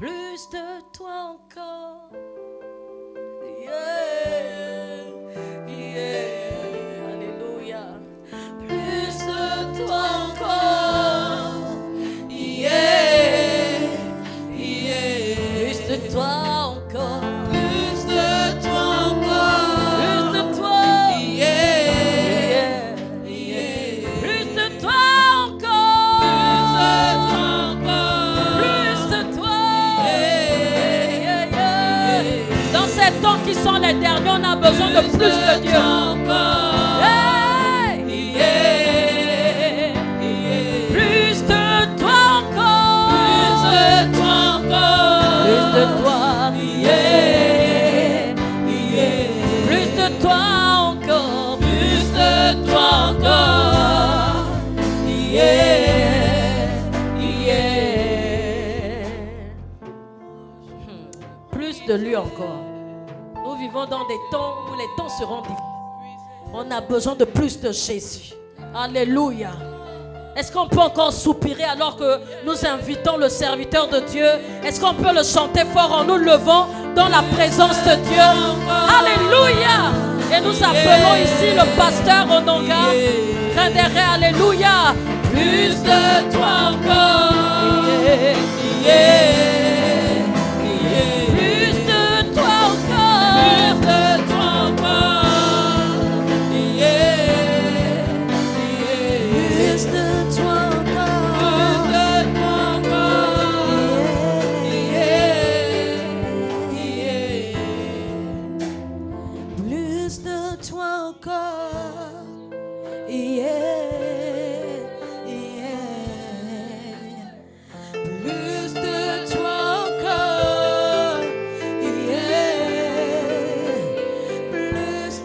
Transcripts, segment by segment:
plus de toi encore. Alléluia. Plus de toi encore. Plus de toi encore. Plus de toi encore. Plus de toi. Plus de toi encore. Plus de toi. Dans ces temps qui sont les derniers, on a besoin de plus de Dieu. Plus de toi encore. Plus de toi. Plus de toi encore. Plus de toi encore. Plus de lui encore. Nous vivons dans des temps où les temps seront difficiles. On a besoin de plus de Jésus. Alléluia. Est-ce qu'on peut encore soupirer alors que nous invitons le serviteur de Dieu? Est-ce qu'on peut le chanter fort en nous levant dans la présence de Dieu? Alléluia. Et nous appelons ici le pasteur Ononga. Rendez-vous, alléluia. Plus de toi encore. Plus de toi encore. Plus de toi encore. Plus de toi encore. Plus de toi encore. Plus de toi encore. Plus de toi encore.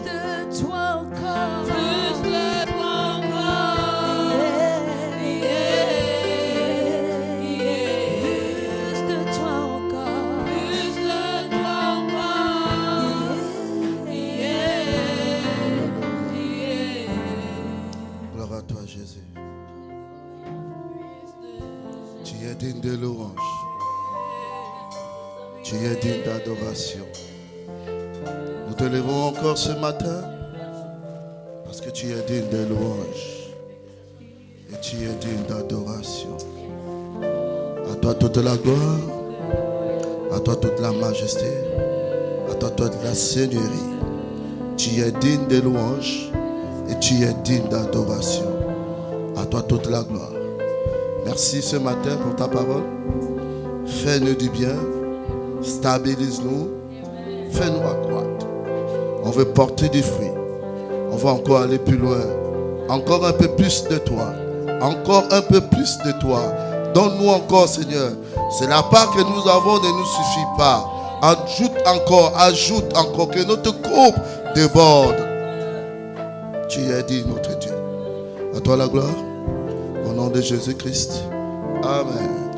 Plus de toi encore. Plus de toi encore. Plus de toi encore. Gloire à toi, Jésus. Tu es digne de louange. Tu es digne d'adoration. Nous te levons encore ce matin parce que tu es digne de louange et tu es digne d'adoration. À toi toute la gloire, à toi toute la majesté, à toi toute la seigneurie. Tu es digne de louange et tu es digne d'adoration. À toi toute la gloire. Merci ce matin pour ta parole. Fais-nous du bien. Stabilise-nous. Fais-nous accroître. On veut porter du fruit. On va encore aller plus loin. Encore un peu plus de toi. Encore un peu plus de toi. Donne-nous encore, Seigneur. C'est la part que nous avons ne nous suffit pas. Ajoute encore. Que notre coupe déborde. Tu es dit, notre Dieu. À toi la gloire. Au nom de Jésus-Christ. Amen.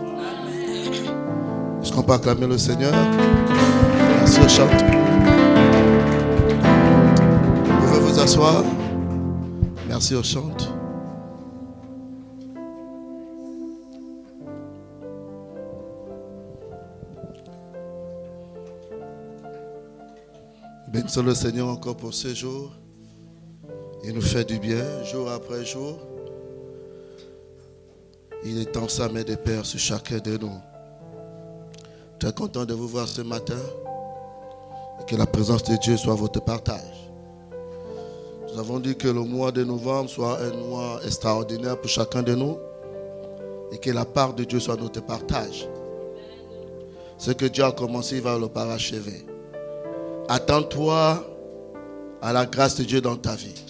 Est-ce qu'on peut acclamer le Seigneur? Merci, on chante. Vous pouvez vous asseoir. Merci, on chante. Bénissons le Seigneur encore pour ce jour. Il nous fait du bien, jour après jour. Il étend sa main de Père sur chacun de nous. Très content de vous voir ce matin. Et que la présence de Dieu soit votre partage. Nous avons dit que le mois de novembre soit un mois extraordinaire pour chacun de nous. Et que la part de Dieu soit notre partage. Ce que Dieu a commencé, il va le parachever. Attends-toi à la grâce de Dieu dans ta vie.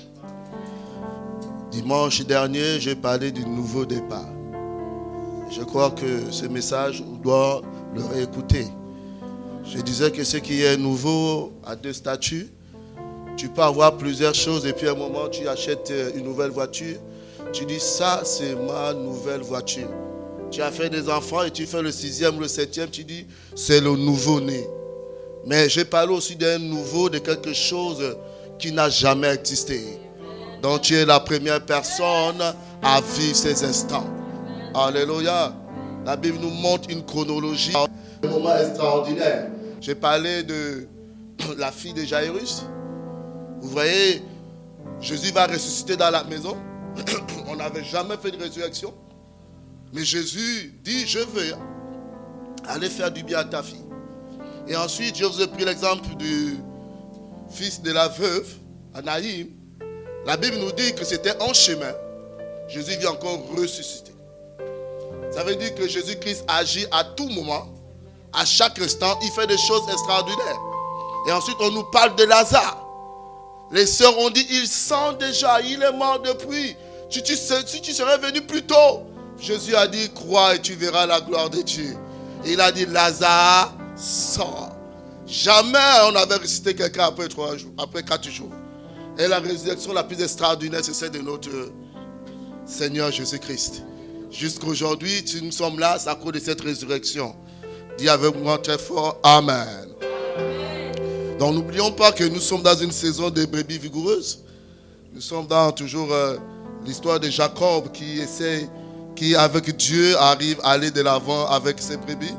Dimanche dernier, j'ai parlé du nouveau départ. Je crois que ce message, on doit le réécouter. Je disais que ce qui est nouveau a deux statuts. Tu peux avoir plusieurs choses et puis à un moment, tu achètes une nouvelle voiture. Tu dis, ça, c'est ma nouvelle voiture. Tu as fait des enfants et tu fais le 6e, le 7e, tu dis, c'est le nouveau-né. Mais j'ai parlé aussi d'un nouveau, de quelque chose qui n'a jamais existé. Donc tu es la première personne à vivre ces instants. Alléluia. La Bible nous montre une chronologie. Un moment extraordinaire. J'ai parlé de la fille de Jairus. Vous voyez, Jésus va ressusciter dans la maison. On n'avait jamais fait de résurrection. Mais Jésus dit, je veux aller faire du bien à ta fille. Et ensuite, je vous ai pris l'exemple du fils de la veuve, Anaïm. La Bible nous dit que c'était en chemin. Jésus vient encore ressusciter. Ça veut dire que Jésus-Christ agit à tout moment, à chaque instant, il fait des choses extraordinaires. Et ensuite, on nous parle de Lazare. Les sœurs ont dit, il sent déjà, il est mort depuis. Si tu serais venu plus tôt. Jésus a dit, crois et tu verras la gloire de Dieu. Et il a dit, Lazare, sort. Jamais on n'avait ressuscité quelqu'un après 3 jours, après 4 jours. Et la résurrection la plus extraordinaire, c'est celle de notre Seigneur Jésus-Christ. Jusqu'aujourd'hui, si nous sommes là, c'est à cause de cette résurrection. Dis avec moi très fort, Amen. Donc n'oublions pas que nous sommes dans une saison de brebis vigoureuses. Nous sommes dans toujours l'histoire de Jacob qui avec Dieu arrive à aller de l'avant avec ses brebis.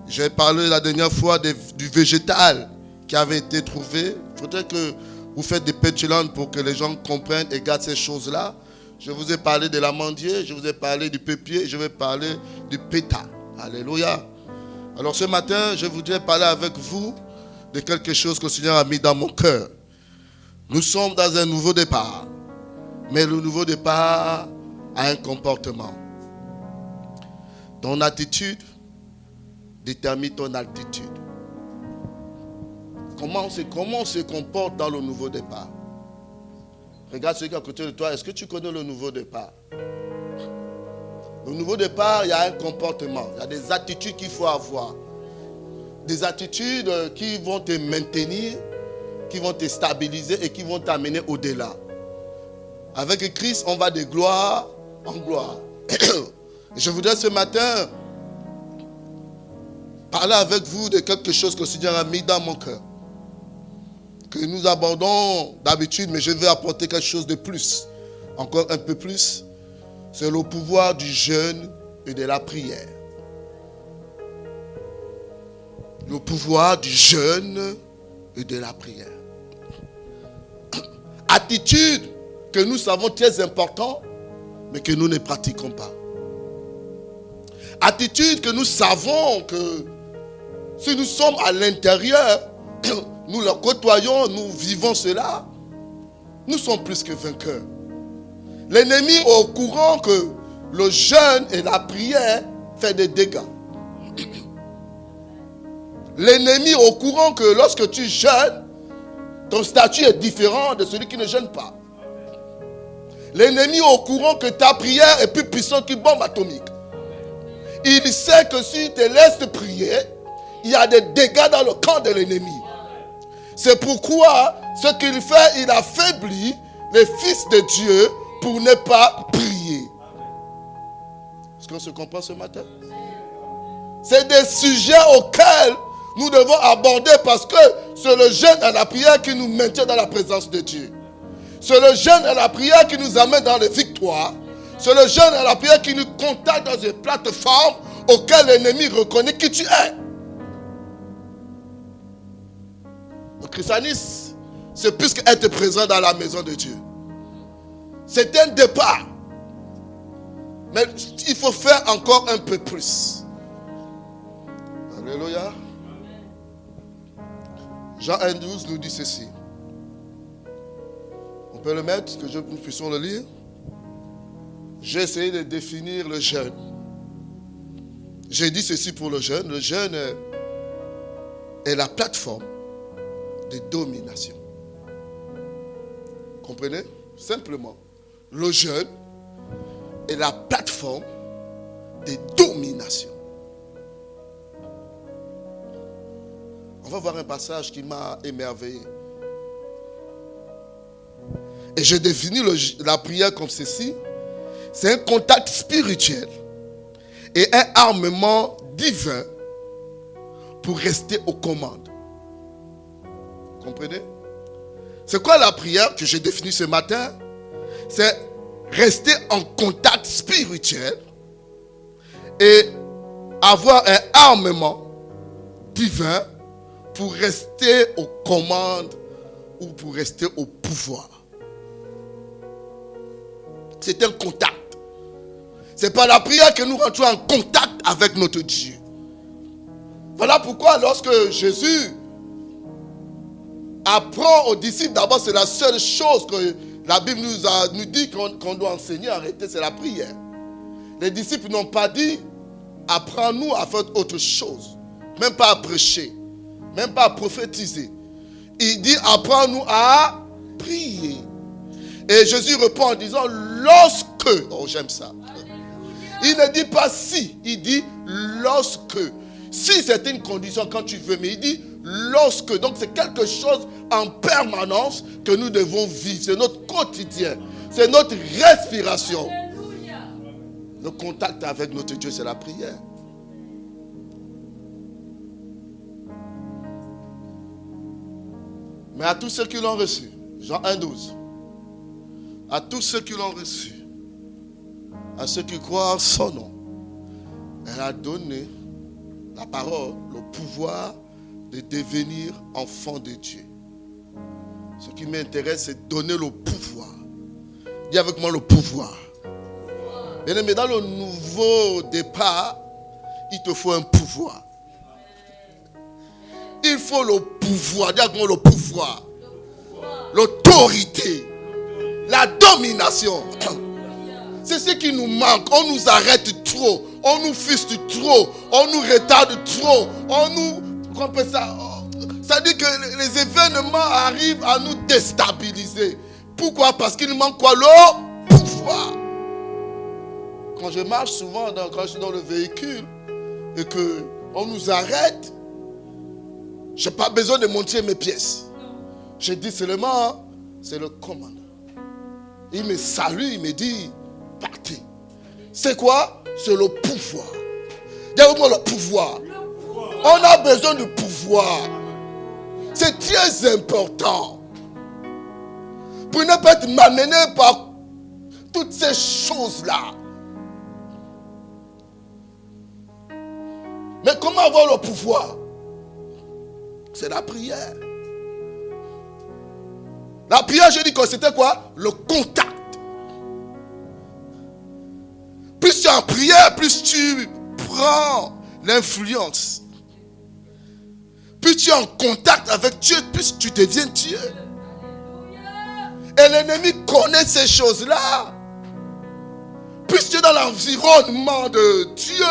J'ai parlé la dernière fois du végétal qui avait été trouvé. Il faudrait que vous faites des pétulantes pour que les gens comprennent et gardent ces choses-là. Je vous ai parlé de l'amandier, je vous ai parlé du peupier, je vais parler du péta. Alléluia. Alors ce matin, je voudrais parler avec vous de quelque chose que le Seigneur a mis dans mon cœur. Nous sommes dans un nouveau départ. Mais le nouveau départ a un comportement. Ton attitude détermine ton altitude. Comment on se comporte dans le nouveau départ? Regarde celui qui est à côté de toi. Est-ce que tu connais le nouveau départ? Le nouveau départ, il y a un comportement. Il y a des attitudes qu'il faut avoir. Des attitudes qui vont te maintenir, qui vont te stabiliser et qui vont t'amener au-delà. Avec Christ, on va de gloire en gloire. Je voudrais ce matin parler avec vous de quelque chose que le Seigneur a mis dans mon cœur. Que nous abordons d'habitude, mais je vais apporter quelque chose de plus. Encore un peu plus. C'est le pouvoir du jeûne et de la prière. Le pouvoir du jeûne et de la prière. Attitude que nous savons très important, mais que nous ne pratiquons pas. Attitude que nous savons que si nous sommes à l'intérieur, nous le côtoyons, nous vivons cela, nous sommes plus que vainqueurs. L'ennemi est au courant que le jeûne et la prière fait des dégâts. L'ennemi est au courant que lorsque tu jeûnes, ton statut est différent de celui qui ne jeûne pas. L'ennemi est au courant que ta prière est plus puissante qu'une bombe atomique. Il sait que si tu te laisses prier, il y a des dégâts dans le camp de l'ennemi. C'est pourquoi ce qu'il fait, il affaiblit les fils de Dieu pour ne pas prier. Est-ce qu'on se comprend ce matin? C'est des sujets auxquels nous devons aborder parce que c'est le jeûne et la prière qui nous maintient dans la présence de Dieu. C'est le jeûne et la prière qui nous amène dans les victoires. C'est le jeûne et la prière qui nous contacte dans une plateforme auquel l'ennemi reconnaît qui tu es. Le christianisme, c'est plus qu'être présent dans la maison de Dieu. C'est un départ. Mais il faut faire encore un peu plus. Alléluia. Jean 1,12 nous dit ceci. On peut le mettre, que nous puissions le lire. J'ai essayé de définir le jeûne. J'ai dit ceci pour le jeûne. Le jeûne est la plateforme de domination. Comprenez? Simplement. Le jeûne est la plateforme de domination. On va voir un passage qui m'a émerveillé. Et j'ai défini la prière comme ceci. C'est un contact spirituel et un armement divin pour rester aux commandes. Comprenez? C'est quoi la prière que j'ai définie ce matin? C'est rester en contact spirituel et avoir un armement divin pour rester aux commandes ou pour rester au pouvoir. C'est un contact. C'est par la prière que nous rentrons en contact avec notre Dieu. Voilà pourquoi lorsque Jésus apprend aux disciples, d'abord c'est la seule chose que la Bible nous dit qu'on doit enseigner, arrêter, c'est la prière. Les disciples n'ont pas dit, apprends-nous à faire autre chose. Même pas à prêcher, même pas à prophétiser. Il dit, apprends-nous à prier. Et Jésus répond en disant, lorsque, oh j'aime ça. Il ne dit pas si, il dit lorsque. Si c'est une condition quand tu veux, mais il dit lorsque. Donc c'est quelque chose en permanence que nous devons vivre. C'est notre quotidien. C'est notre respiration. Le contact avec notre Dieu, c'est la prière. Mais à tous ceux qui l'ont reçu, Jean 1,12, à tous ceux qui l'ont reçu, à ceux qui croient en son nom, elle a donné la parole, le pouvoir de devenir enfant de Dieu. Ce qui m'intéresse, c'est donner le pouvoir. Dis avec moi le pouvoir. Bien aimé, dans le nouveau départ, il te faut un pouvoir. Il faut le pouvoir. Dis avec moi le pouvoir. L'autorité. La domination. C'est ce qui nous manque. On nous arrête trop. On nous fiste trop. On nous retarde trop. On nous... Comment on peut ça? Ça dit que les événements arrivent à nous déstabiliser. Pourquoi? Parce qu'il manque quoi? Le pouvoir. Quand je marche souvent, quand je suis dans le véhicule et qu'on nous arrête, je n'ai pas besoin de montrer mes pièces. Je dis seulement, c'est le commandant. Il me salue, il me dit, partez. C'est quoi? C'est le pouvoir. Dis-moi le pouvoir. On a besoin de pouvoir. C'est très important. Pour ne pas être malmené par toutes ces choses-là. Mais comment avoir le pouvoir? C'est la prière. La prière, je dis que c'était quoi? Le contact. Plus tu es en prière, plus tu prends l'influence. Plus tu es en contact avec Dieu, plus tu deviens Dieu. Et l'ennemi connaît ces choses-là. Plus tu es dans l'environnement de Dieu,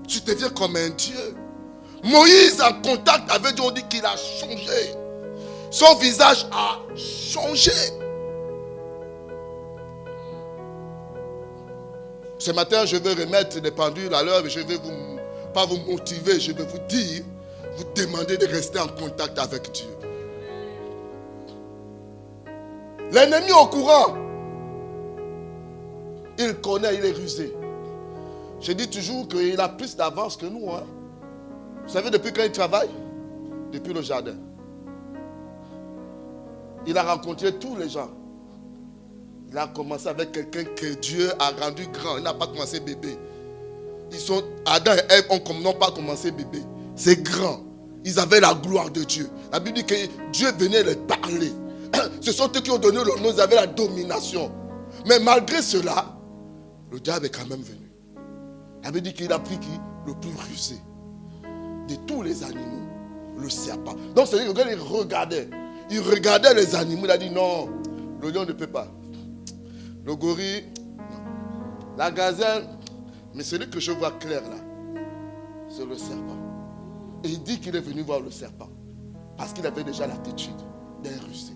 tu deviens comme un Dieu. Moïse en contact avec Dieu, on dit qu'il a changé. Son visage a changé. Ce matin, je vais remettre les pendules à l'heure et je vais pas vous motiver, je vais vous dire, vous demander de rester en contact avec Dieu. L'ennemi au courant, il connaît, il est rusé. Je dis toujours qu'il a plus d'avance que nous. Hein. Vous savez depuis quand il travaille? Depuis le jardin. Il a rencontré tous les gens. Il a commencé avec quelqu'un que Dieu a rendu grand. Il n'a pas commencé bébé. Adam et Ève n'ont pas commencé bébé. C'est grand. Ils avaient la gloire de Dieu. La Bible dit que Dieu venait les parler. Ce sont eux qui ont donné le nom, ils avaient la domination. Mais malgré cela, le diable est quand même venu. La Bible dit qu'il a pris qui? Le plus rusé de tous les animaux, le serpent. Donc c'est-à-dire que quand il regardait les animaux, il a dit non, le lion ne peut pas. Le gorille, la gazelle, mais celui que je vois clair là, c'est le serpent. Et il dit qu'il est venu voir le serpent parce qu'il avait déjà l'attitude d'un rusé.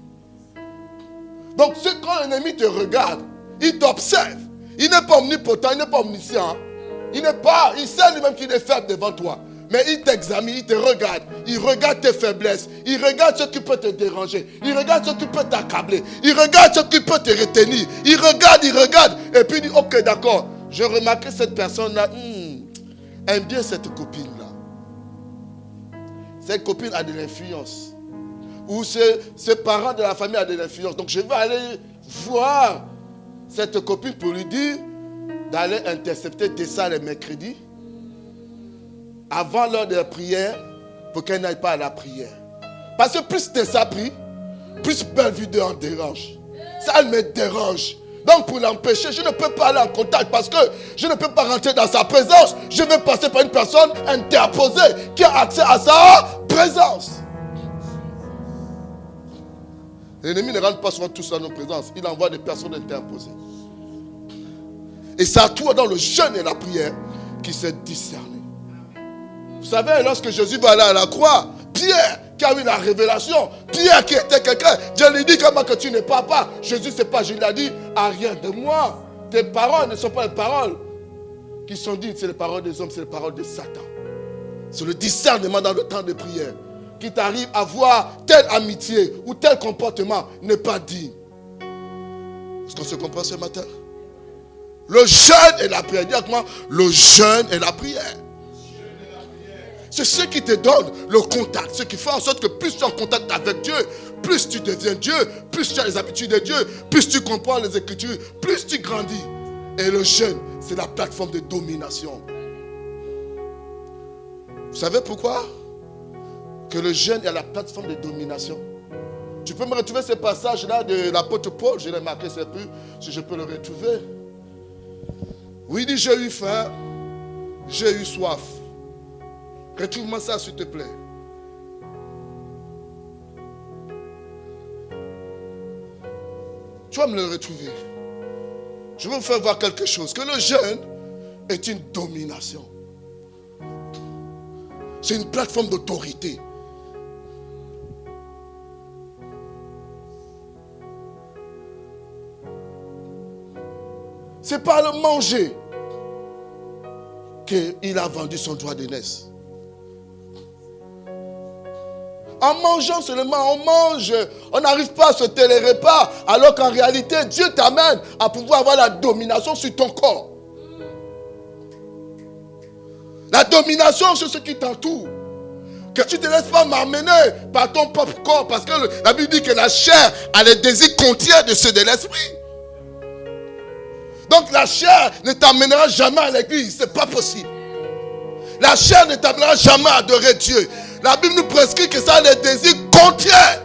Donc quand l'ennemi te regarde, il t'observe. Il n'est pas omnipotent, il n'est pas omniscient. Il sait lui-même qu'il est faible devant toi. Mais il t'examine, il te regarde. Il regarde tes faiblesses. Il regarde ce qui peut te déranger. Il regarde ce qui peut t'accabler. Il regarde ce qui peut te retenir. Il regarde. Et puis il dit, ok, d'accord. Je remarque que cette personne-là aime bien cette copine-là. Cette copine a de l'influence. Ou ce parent de la famille a de l'influence. Donc je vais aller voir cette copine pour lui dire d'aller intercepter Tessa le mercredi. avant l'heure de la prière pour qu'elle n'aille pas à la prière. Parce que plus Tessa prie, plus belle vidéo en dérange. Ça, elle me dérange. Donc pour l'empêcher, je ne peux pas aller en contact parce que je ne peux pas rentrer dans sa présence. Je vais passer par une personne interposée qui a accès à sa présence. L'ennemi ne rentre pas souvent tous dans nos présences. Il envoie des personnes interposées. Et c'est à toi dans le jeûne et la prière qui s'est discerné. Vous savez, lorsque Jésus va aller à la croix, Pierre qui a eu la révélation, Pierre qui était quelqu'un, Dieu lui dit comment que tu n'es papa. Jésus c'est pas, je lui ai dit, arrière de moi. Tes paroles ne sont pas les paroles qui sont dites, c'est les paroles des hommes, c'est les paroles de Satan. C'est le discernement dans le temps de prière qui t'arrive à voir telle amitié ou tel comportement n'est pas digne. Est-ce qu'on se comprend ce matin? Le jeûne et la prière. Dis avec moi, le jeûne et la prière. C'est ce qui te donne le contact. Ce qui fait en sorte que plus tu es en contact avec Dieu, plus tu deviens Dieu, plus tu as les habitudes de Dieu, plus tu comprends les Écritures, plus tu grandis. Et le jeûne, c'est la plateforme de domination. Vous savez pourquoi? Que le jeûne est la plateforme de domination. Tu peux me retrouver ce passage-là de l'apôtre Paul. Je l'ai marqué, c'est plus si je peux le retrouver. Oui, il dit, j'ai eu faim, j'ai eu soif. Retrouve-moi ça, s'il te plaît. Tu vas me le retrouver. Je vais vous faire voir quelque chose. Que le jeûne est une domination. C'est une plateforme d'autorité. C'est par le manger qu'il a vendu son droit d'aînesse. En mangeant seulement, on mange, on n'arrive pas à sauter les repas, alors qu'en réalité, Dieu t'amène à pouvoir avoir la domination sur ton corps. La domination sur ce qui t'entoure. Que tu ne te laisses pas m'amener par ton propre corps, parce que la Bible dit que la chair a les désirs contraires de ceux de l'esprit. Donc la chair ne t'amènera jamais à l'église, c'est pas possible. La chair ne t'amènera jamais à adorer Dieu. La Bible nous prescrit que ça a des désirs contraires.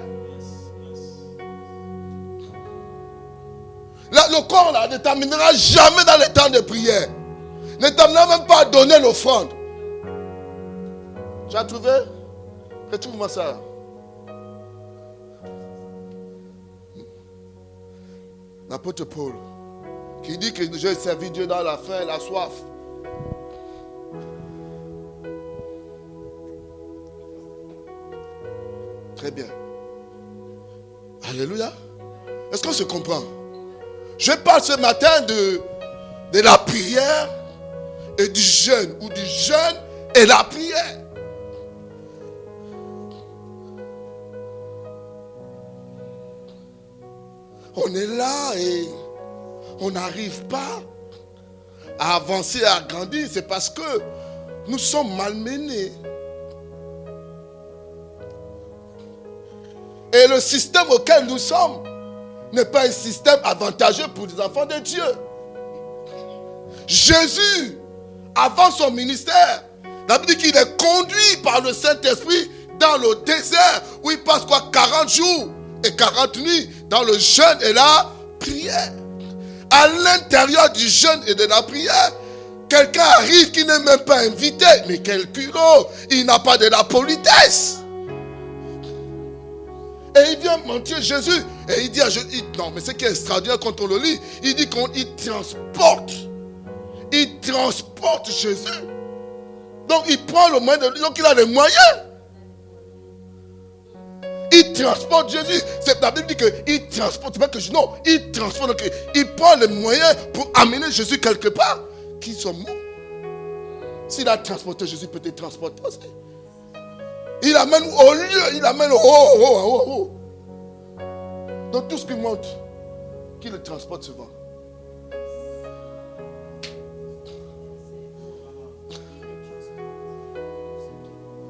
Le corps là ne t'amènera jamais dans les temps de prière. Ne t'amènera même pas à donner l'offrande. Tu as trouvé? Retrouve-moi ça. L'apôtre Paul, qui dit que j'ai servi Dieu dans la faim et la soif. Très bien. Alléluia. Est-ce qu'on se comprend? Je parle ce matin de la prière et du jeûne, ou du jeûne et la prière. On est là et on n'arrive pas à avancer, à grandir. C'est parce que nous sommes malmenés. Et le système auquel nous sommes n'est pas un système avantageux pour les enfants de Dieu. Jésus, avant son ministère, la Bible dit qu'il est conduit par le Saint-Esprit dans le désert où il passe 40 jours et 40 nuits dans le jeûne et la prière. À l'intérieur du jeûne et de la prière, quelqu'un arrive qui n'est même pas invité, mais quel culot, il n'a pas de la politesse. Et il vient mentir Jésus. Et il dit à Jésus, non, mais ce qui est extraordinaire quand on le lit, il dit qu'il transporte. Il transporte Jésus. Donc il prend le moyen de lui, donc il a les moyens. Il transporte Jésus. La Bible dit qu'il transporte, c'est pas que non, il transporte, donc il prend les moyens pour amener Jésus quelque part. Qui sommes-nous? S'il a transporté Jésus, peut être transporté aussi. Il amène au lieu, il amène au haut. Donc tout ce qui monte, qui le transporte souvent.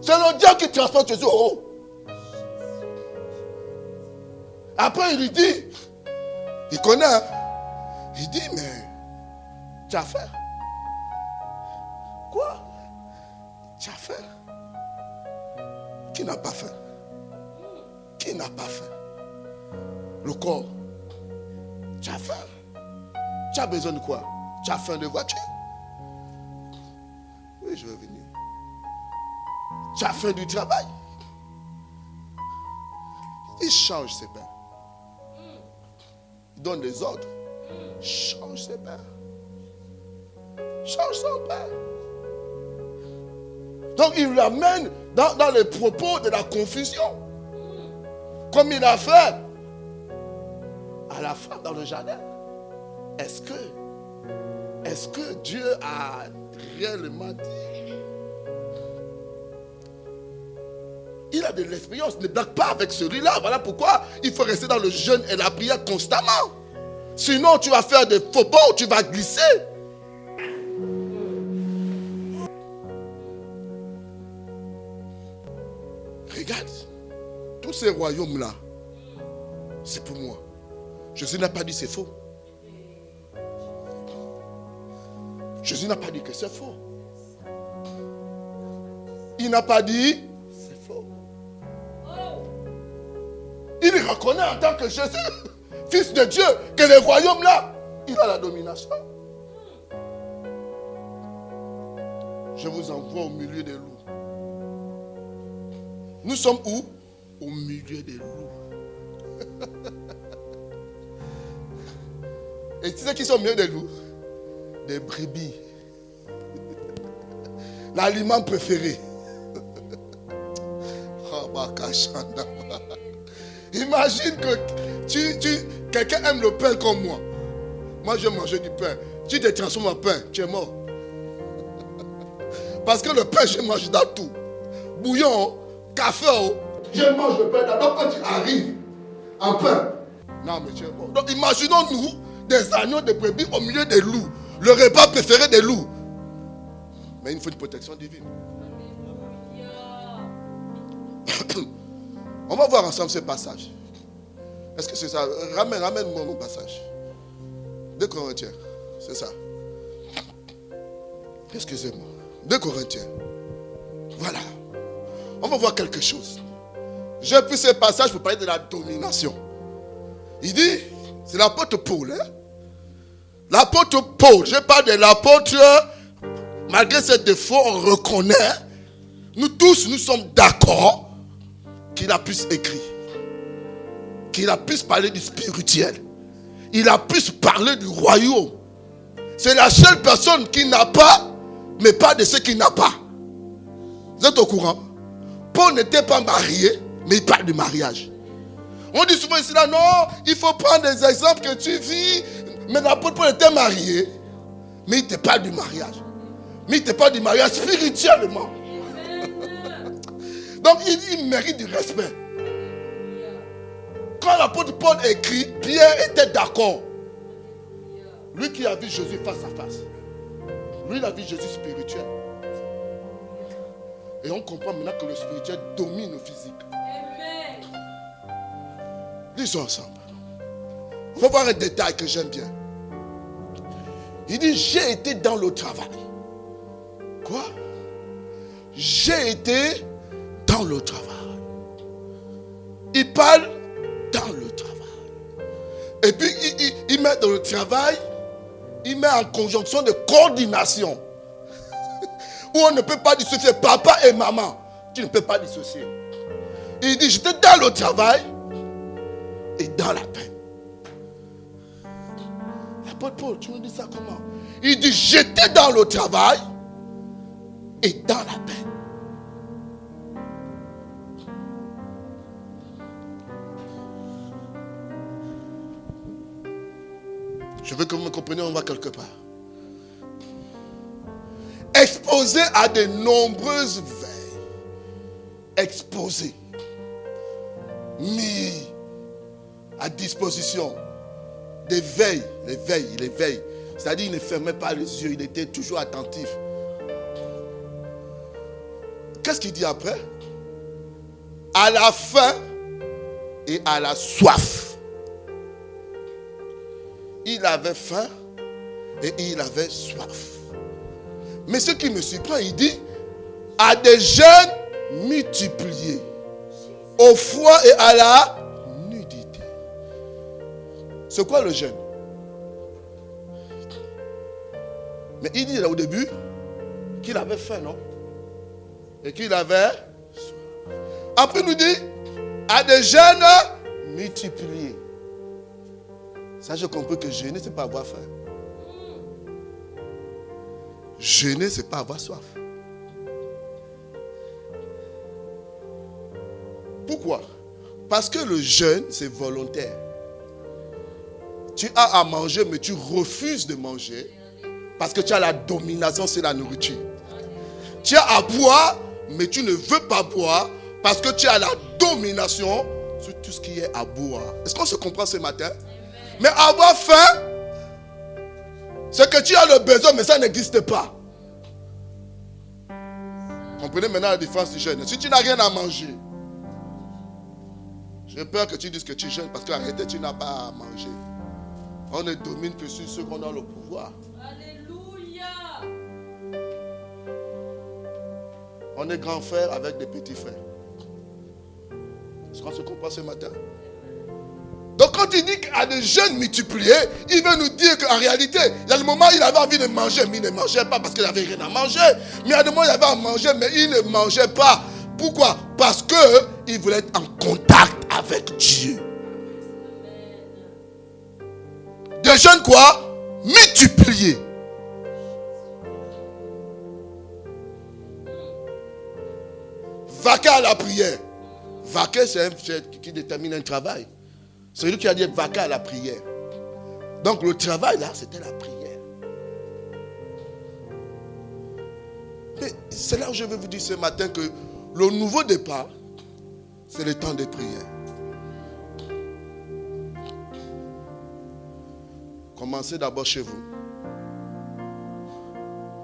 C'est le diable qui transporte Jésus au haut. Après il lui dit, il connaît, il dit, mais tu as faim. Quoi? Tu as faim. Qui n'a pas faim? Qui n'a pas faim? Le corps. Tu as faim. Tu as besoin de quoi? Tu as faim de voiture? Oui, je vais venir. Tu as faim du travail? Il change ses pains. Il donne des ordres. Change ses pains. Change son pain. Donc il l'amène dans les propos de la confusion. Comme il a fait à la femme dans le jardin. Est-ce que Dieu a réellement dit? Il a de l'expérience. Ne blague pas avec celui-là. Voilà pourquoi il faut rester dans le jeûne et la prière constamment. Sinon tu vas faire des faux bons, tu vas glisser. Regarde, tous ces royaumes-là, c'est pour moi. Jésus n'a pas dit c'est faux. Jésus n'a pas dit que c'est faux. Il n'a pas dit c'est faux. Il reconnaît en tant que Jésus, fils de Dieu, que les royaumes-là, il a la domination. Je vous envoie au milieu des loups. Nous sommes où? Au milieu des loups. Et tu sais qui sont au milieu des loups? Des brebis. L'aliment préféré. Imagine que quelqu'un aime le pain comme moi. Moi, je mange du pain. Tu te transformes en pain, tu es mort. Parce que le pain, je mange dans tout. Bouillon, café, je mange le pain. Donc quand tu arrives en pain, non mais tu es mort. Donc imaginons-nous des agneaux de brebis au milieu des loups. Le repas préféré des loups. Mais il faut une protection divine. On va voir ensemble ce passage. Est-ce que c'est ça? Ramène-moi mon passage. 2 Corinthiens. C'est ça. Excusez-moi. 2 Corinthiens. Voilà. On va voir quelque chose. J'ai pris ce passage pour parler de la domination. Il dit, c'est l'apôtre Paul. Hein? L'apôtre Paul, je parle de l'apôtre, malgré ses défauts, on reconnaît, nous tous, nous sommes d'accord qu'il a pu écrire, qu'il a pu parler du spirituel, il a pu parler du royaume. C'est la seule personne qui n'a pas, mais pas de ceux qui n'ont pas. Vous êtes au courant? Paul n'était pas marié, mais il parle du mariage. On dit souvent ici là, non, il faut prendre des exemples que tu vis. Mais l'apôtre Paul était marié, mais il te parle du mariage. Mais il te parle du mariage spirituellement. Donc il mérite du respect. Quand l'apôtre Paul écrit, Pierre était d'accord. Lui qui a vu Jésus face à face. Lui, il a vu Jésus spirituel. Et on comprend maintenant que le spirituel domine le physique. Lisons ensemble. On va voir un détail que j'aime bien. Il dit, j'ai été dans le travail. Quoi? J'ai été dans le travail. Il parle dans le travail. Et puis, il met dans le travail, il met en conjonction de coordination. Où on ne peut pas dissocier papa et maman. Tu ne peux pas dissocier. Il dit, j'étais dans le travail et dans la paix. L'apôtre Paul, tu me dis ça comment? Il dit, j'étais dans le travail et dans la paix. Je veux que vous me compreniez, on va quelque part. Exposé à de nombreuses veilles. Exposé. Mis à disposition. Des veilles. Les veilles. C'est-à-dire, il ne fermait pas les yeux, il était toujours attentif. Qu'est-ce qu'il dit après? À la faim et à la soif. Il avait faim et il avait soif. Mais ce qui me surprend, il dit, à des jeûnes multipliés, au froid et à la nudité. C'est quoi le jeûne? Mais il dit là au début qu'il avait faim, non? Et qu'il avait soif. Après il nous dit à des jeûnes multipliés. Ça, j'ai compris que jeûner, c'est pas avoir faim. Jeûner, c'est pas avoir soif. Pourquoi? Parce que le jeûne, c'est volontaire. Tu as à manger, mais tu refuses de manger parce que tu as la domination sur la nourriture. Tu as à boire, mais tu ne veux pas boire parce que tu as la domination sur tout ce qui est à boire. Est-ce qu'on se comprend ce matin? Mais avoir faim, c'est que tu as le besoin, mais ça n'existe pas. Comprenez maintenant la différence du jeûne. Si tu n'as rien à manger, j'ai peur que tu dises que tu jeûnes parce qu'en réalité, tu n'as pas à manger. On ne domine que sur ceux qu'on a le pouvoir. Alléluia. On est grand frère avec des petits frères. Est-ce qu'on se comprend ce matin? Donc quand il dit qu'il y a des jeûnes multipliés, il veut nous dire qu'en réalité, il y a le moment où il avait envie de manger, mais il ne mangeait pas parce qu'il n'avait rien à manger. Mais il y a le moment où il avait à manger, mais il ne mangeait pas. Pourquoi? Parce qu'il voulait être en contact avec Dieu. Des jeûnes quoi? Multipliés. Vaquer à la prière. Vaquer, c'est un fait qui détermine un travail. C'est lui qui a dit vaquer à la prière. Donc le travail là, c'était la prière. Mais c'est là où je veux vous dire ce matin que le nouveau départ, c'est le temps de prière. Commencez d'abord chez vous.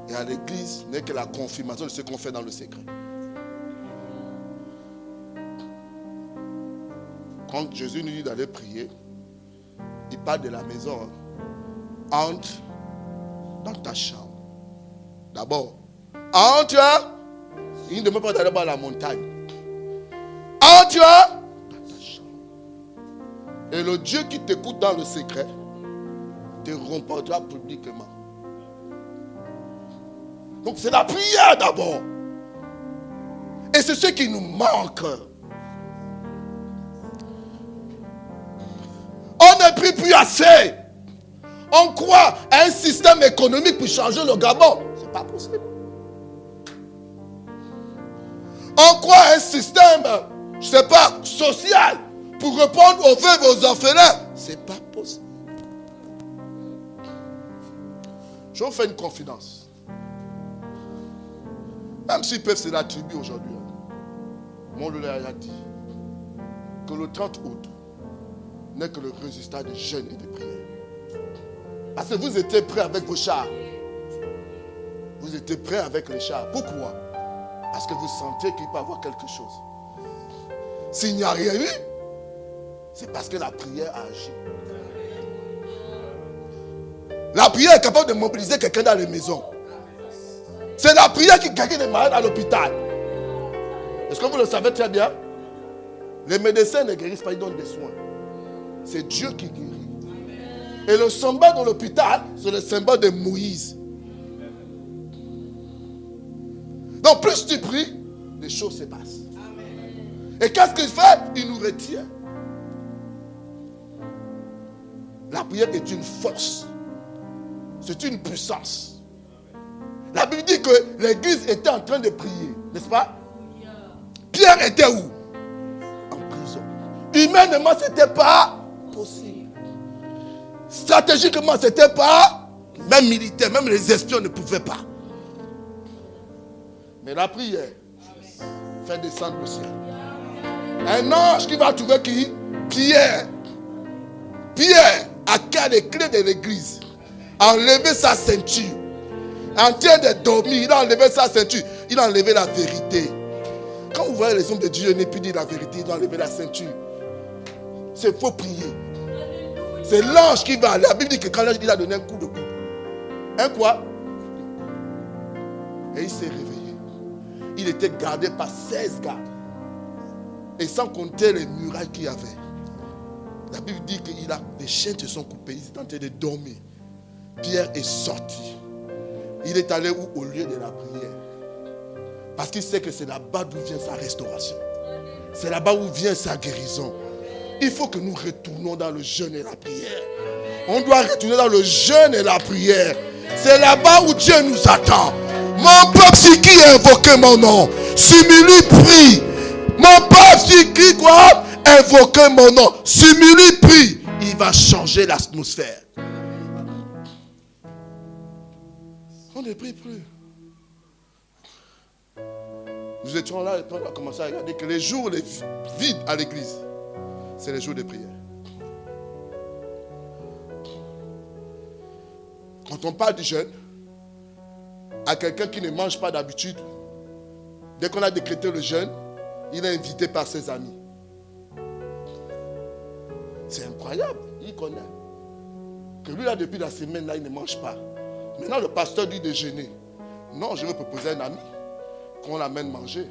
Et à l'église, n'est que la confirmation de ce qu'on fait dans le secret. Quand Jésus nous dit d'aller prier, il parle de la maison. Entre dans ta chambre. D'abord, entre. Il ne demande pas d'aller à la montagne. Entre dans ta chambre. Et le Dieu qui t'écoute dans le secret te remportera publiquement. Donc c'est la prière d'abord. Et c'est ce qui nous manque. On ne prie plus assez. On croit à un système économique pour changer le Gabon. Ce n'est pas possible. On croit à un système, je ne sais pas, social pour répondre aux veuves et aux orphelins. Ce n'est pas possible. Je vous fais une confidence. Même s'ils peuvent se l'attribuer aujourd'hui, mon Lula a dit que le 30 août n'est que le résultat de jeûne et de prière. Parce que vous étiez prêts avec vos chars. Vous étiez prêts avec les chars. Pourquoi? Parce que vous sentez qu'il peut y avoir quelque chose. S'il n'y a rien eu, c'est parce que la prière a agi. La prière est capable de mobiliser quelqu'un dans les maisons. C'est la prière qui guérit les malades à l'hôpital. Est-ce que vous le savez très bien? Les médecins ne guérissent pas, ils donnent des soins. C'est Dieu qui guérit. Et le symbole de l'hôpital, c'est le symbole de Moïse. Donc plus tu pries, les choses se passent. Et qu'est-ce qu'il fait? Il nous retient. La prière est une force. C'est une puissance. La Bible dit que l'église était en train de prier, n'est-ce pas? Pierre était où? En prison. Humainement, ce n'était pas possible. Stratégiquement, ce n'était pas. Même militaire, même les espions ne pouvaient pas. Mais la prière fait descendre le ciel. Un ange qui va trouver qui? Pierre. Pierre a les clés de l'église. A enlevé sa ceinture. En train de dormir, il a enlevé sa ceinture. Il a enlevé la vérité. Quand vous voyez les hommes de Dieu ne plus dire la vérité, ils ont enlevé la ceinture. C'est faut prier. C'est l'ange qui va. La Bible dit que quand l'ange il a donné un coup de coude. Un quoi? Et il s'est réveillé. il était gardé par 16 gardes. Et sans compter les murailles qu'il y avait. La Bible dit que les chaînes se sont coupées. Ils étaient en train de dormir. Pierre est sorti. Il est allé où? Au lieu de la prière. Parce qu'il sait que c'est là-bas d'où vient sa restauration. C'est là-bas où vient sa guérison. Il faut que nous retournions dans le jeûne et la prière. On doit retourner dans le jeûne et la prière. C'est là-bas où Dieu nous attend. Mon peuple, si qui a invoqué mon nom, s'humilie, prie. Mon peuple, si qui quoi? Invoquer mon nom, s'humilie, prie. Il va changer l'atmosphère. On ne prie plus. Nous étions là et on a commencé à regarder que les jours vides à l'église, c'est les jours de prière. Quand on parle du jeûne, à quelqu'un qui ne mange pas d'habitude, dès qu'on a décrété le jeûne, il est invité par ses amis. C'est incroyable, il connaît. Que lui là, depuis la semaine, là, il ne mange pas. Maintenant, le pasteur dit de jeûner. Non, je vais proposer à un ami qu'on l'amène manger.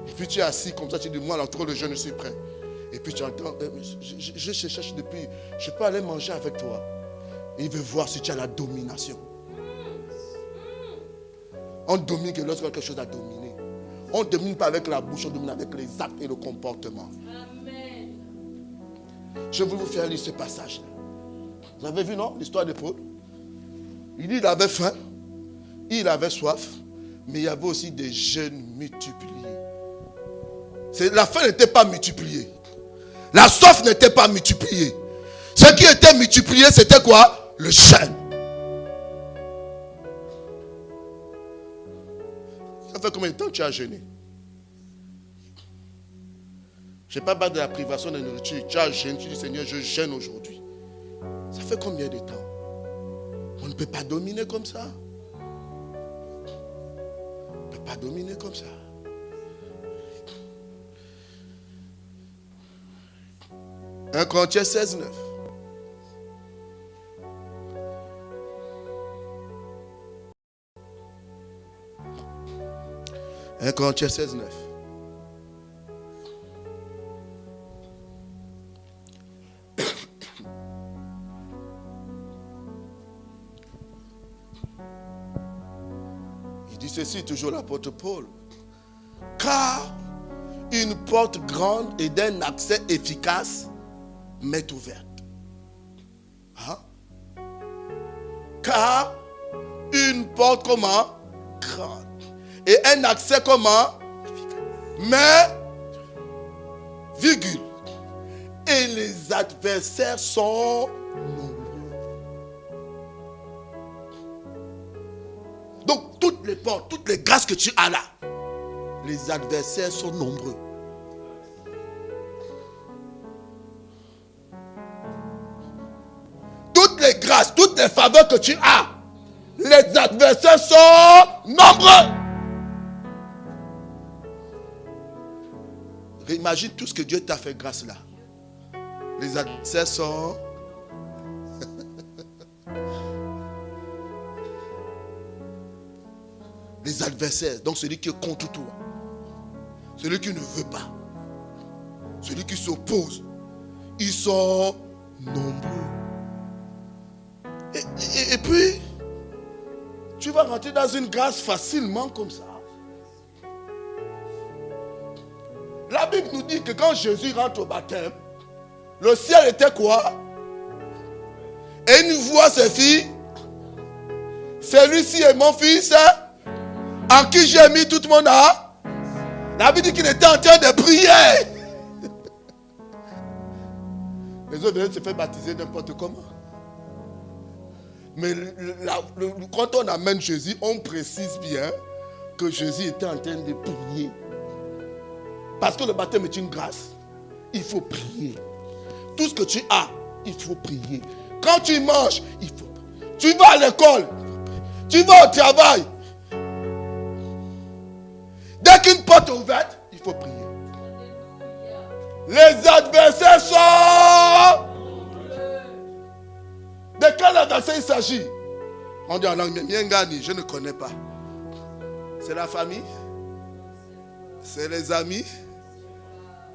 Et puis tu es assis comme ça, tu dis, moi, l'entour le jeûne, je suis prêt. Et puis tu entends, je cherche depuis, je peux aller manger avec toi. Et il veut voir si tu as la domination. On domine que lorsqu'il y a quelque chose à dominer. On ne domine pas avec la bouche, on domine avec les actes et le comportement. Amen. Je vais vous faire lire ce passage-là. Vous avez vu, non, l'histoire de Paul? Il dit qu'il avait faim, il avait soif, mais il y avait aussi des jeûnes multipliés. La faim n'était pas multipliée. La soif n'était pas multipliée. Ce qui était multiplié, c'était quoi? Le jeûne. Ça fait combien de temps que tu as jeûné? Je ne sais pas parler de la privation de nourriture. Tu as jeûné, tu dis Seigneur, je jeûne aujourd'hui. Ça fait combien de temps? On ne peut pas dominer comme ça. On ne peut pas dominer comme ça. Un Corinthiens 16, 9. Un Corinthiens 16, 9. Il dit ceci, toujours l'apôtre Paul. Car une porte grande et d'un accès efficace m'est ouverte. Hein? Car une porte comment? Grande. Et un accès comment? Mais, virgule. Et les adversaires sont nombreux. Donc, toutes les portes, toutes les grâces que tu as là, les adversaires sont nombreux. Toutes les grâces, toutes les faveurs que tu as, les adversaires sont nombreux. Imagine tout ce que Dieu t'a fait grâce là. Les adversaires sont... les adversaires, donc celui qui est contre toi. Celui qui ne veut pas. Celui qui s'oppose. Ils sont nombreux. Et puis, tu vas rentrer dans une grâce facilement comme ça. La Bible nous dit que quand Jésus rentre au baptême, le ciel était quoi? Et il voit ses filles. Celui-ci est mon fils, en qui j'ai mis tout mon âme. La Bible dit qu'il était en train de prier. Les autres venaient se faire baptiser n'importe comment. Mais quand on amène Jésus, on précise bien que Jésus était en train de prier. Parce que le baptême est une grâce. Il faut prier. Tout ce que tu as, il faut prier. Quand tu manges, il faut prier. Tu vas à l'école, tu vas au travail. Dès qu'une porte est ouverte, il faut prier. Les adversaires sont... De quel adversaire il s'agit? On dit en langue, je ne connais pas. C'est la famille? c'est les amis,